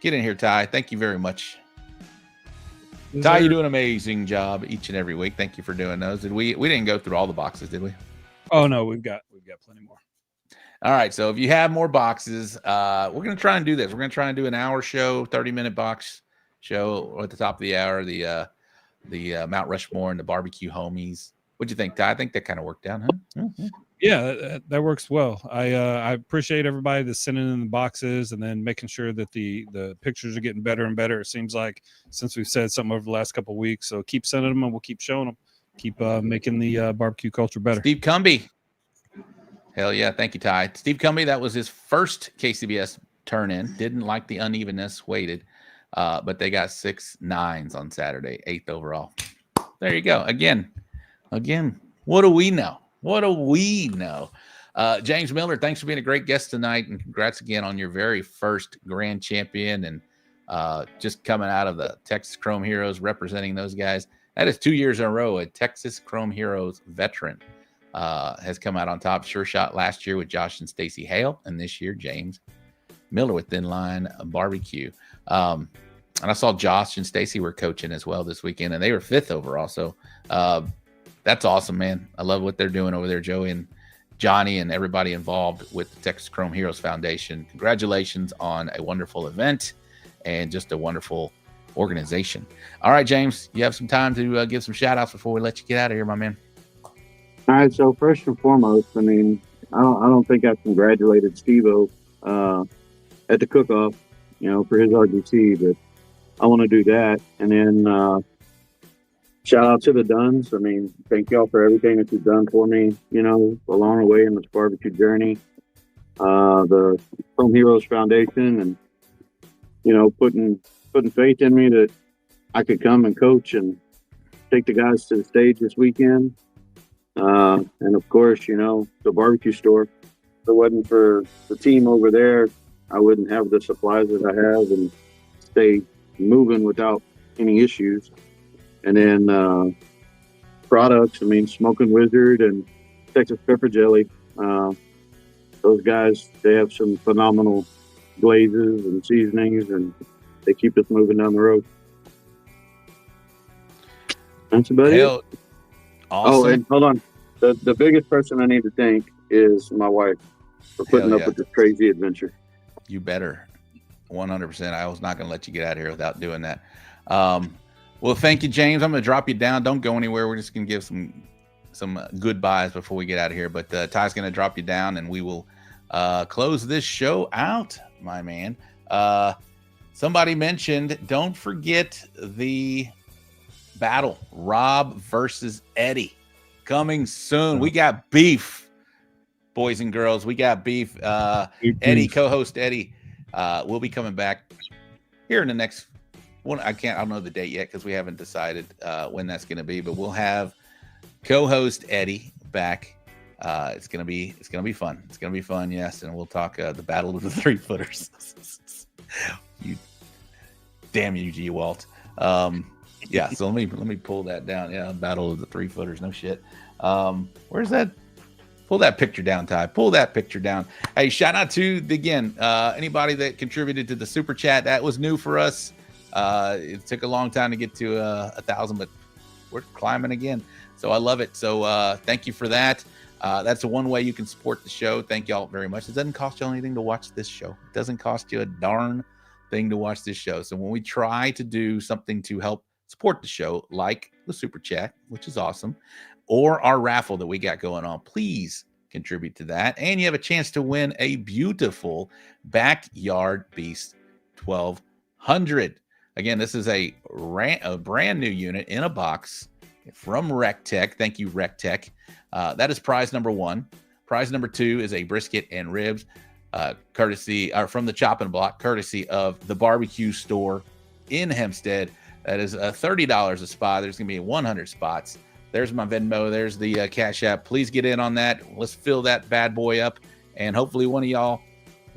Get in here, Ty. Thank you very much. Ty, you do an amazing job each and every week. Thank you for doing those. We didn't go through all the boxes, did we? Oh no, we've got plenty more. All right. So if you have more boxes, we're going to try and do this. We're going to try and do an hour show, 30-minute box show at the top of the hour. The Mount Rushmore and the BBQ Homies. What'd you think, Ty? I think that kind of worked out, huh? Mm-hmm. Yeah, that works well. I appreciate everybody that's sending in the boxes and then making sure that the pictures are getting better and better. It seems like since we've said something over the last couple of weeks. So keep sending them and we'll keep showing them. Keep making the barbecue culture better. Steve Cumby. Hell yeah. Thank you, Ty. Steve Cumby, that was his first KCBS turn in. Didn't like the unevenness, waited. but they got 6 9s on Saturday, 8th overall. There you go. Again, what do we know? What do we know? James Miller, thanks for being a great guest tonight, and congrats again on your very first grand champion and just coming out of the Texas Chrome Heroes, representing those guys. That is 2 years in a row. A Texas Chrome Heroes veteran has come out on top. Sure shot last year with Josh and Stacy Hale, and this year James Miller with Thin Line Barbecue. And I saw Josh and Stacy were coaching as well this weekend, and they were 5th overall. So that's awesome, man. I love what they're doing over there, Joey and Johnny and everybody involved with the Texas Chrome Heroes Foundation. Congratulations on a wonderful event and just a wonderful organization. All right, James, you have some time to give some shout outs before we let you get out of here, my man. All right, so first and foremost, I mean, I don't think I've congratulated Steve-O at the cook-off, for his RGC, but I want to do that. And then shout out to the Duns. I mean, thank y'all for everything that you've done for me, along the way in this barbecue journey. The Chrome Heroes Foundation and, putting faith in me that I could come and coach and take the guys to the stage this weekend. And of course, the barbecue store. If it wasn't for the team over there, I wouldn't have the supplies that I have and stay moving without any issues. And then products, I mean, Smoking Wizard and Texas Pepper Jelly. Those guys, they have some phenomenal glazes and seasonings, and they keep us moving down the road. That's about it. Awesome. Oh, and hold on. The biggest person I need to thank is my wife for putting up with this crazy adventure. You better. 100%. I was not going to let you get out of here without doing that. Well, thank you, James. I'm going to drop you down. Don't go anywhere. We're just going to give some goodbyes before we get out of here. But Ty's going to drop you down, and we will close this show out, my man. Somebody mentioned, don't forget the battle, Rob versus Eddie, coming soon. We got beef, boys and girls. We got beef. Eddie, co-host Eddie, will be coming back here in the next one. I don't know the date yet because we haven't decided when that's going to be, but we'll have co-host Eddie back. It's gonna be fun. It's gonna be fun, yes. And we'll talk the battle of the 3-footers. Damn you, G Walt. Yeah, so let me pull that down. Yeah, battle of the 3-footers. No shit. Where's that? Pull that picture down, Ty. Pull that picture down. Hey, shout out to anybody that contributed to the super chat. That was new for us. It took a long time to get to 1,000, but we're climbing again. So I love it. So thank you for that. That's the one way you can support the show. Thank y'all very much. It doesn't cost you anything to watch this show. It doesn't cost you a darn thing to watch this show. So when we try to do something to help support the show, like the super chat, which is awesome, or our raffle that we got going on, please contribute to that. And you have a chance to win a beautiful Backyard Beast 1200. Again, this is a brand new unit in a box from RecTech. Thank you, RecTech. That is prize number 1. Prize number 2 is a brisket and ribs, courtesy from the Chopping Block, courtesy of the barbecue store in Hempstead. That is $30 a spot. There's going to be 100 spots. There's my Venmo. There's the Cash App. Please get in on that. Let's fill that bad boy up. And hopefully one of y'all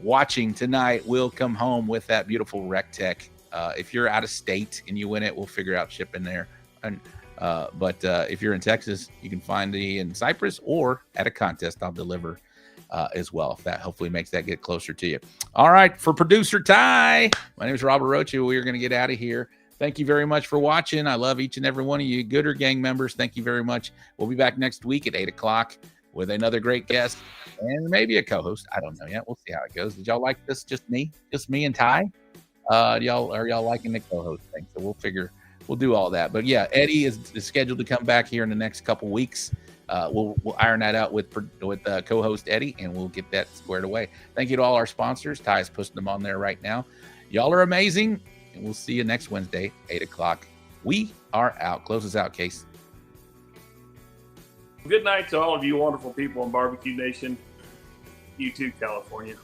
watching tonight will come home with that beautiful RecTech. If you're out of state and you win it, we'll figure out shipping there. But if you're in Texas, you can find me in Cypress or at a contest. I'll deliver as well. If that hopefully makes that get closer to you. All right. For producer Ty, my name is Robert Rocha. We are going to get out of here. Thank you very much for watching. I love each and every one of you Gooder Gang members. Thank you very much. We'll be back next week at 8 o'clock with another great guest and maybe a co-host. I don't know yet. We'll see how it goes. Did y'all like this? Just me and Ty? Are y'all liking the co-host thing? So we'll do all that. But yeah, Eddie is scheduled to come back here in the next couple weeks. We'll iron that out with co-host Eddie, and we'll get that squared away. Thank you to all our sponsors. Ty is pushing them on there right now. Y'all are amazing, and we'll see you next Wednesday, 8 o'clock. We are out. Close us out, Case. Good night to all of you wonderful people in Barbecue Nation. You too, California.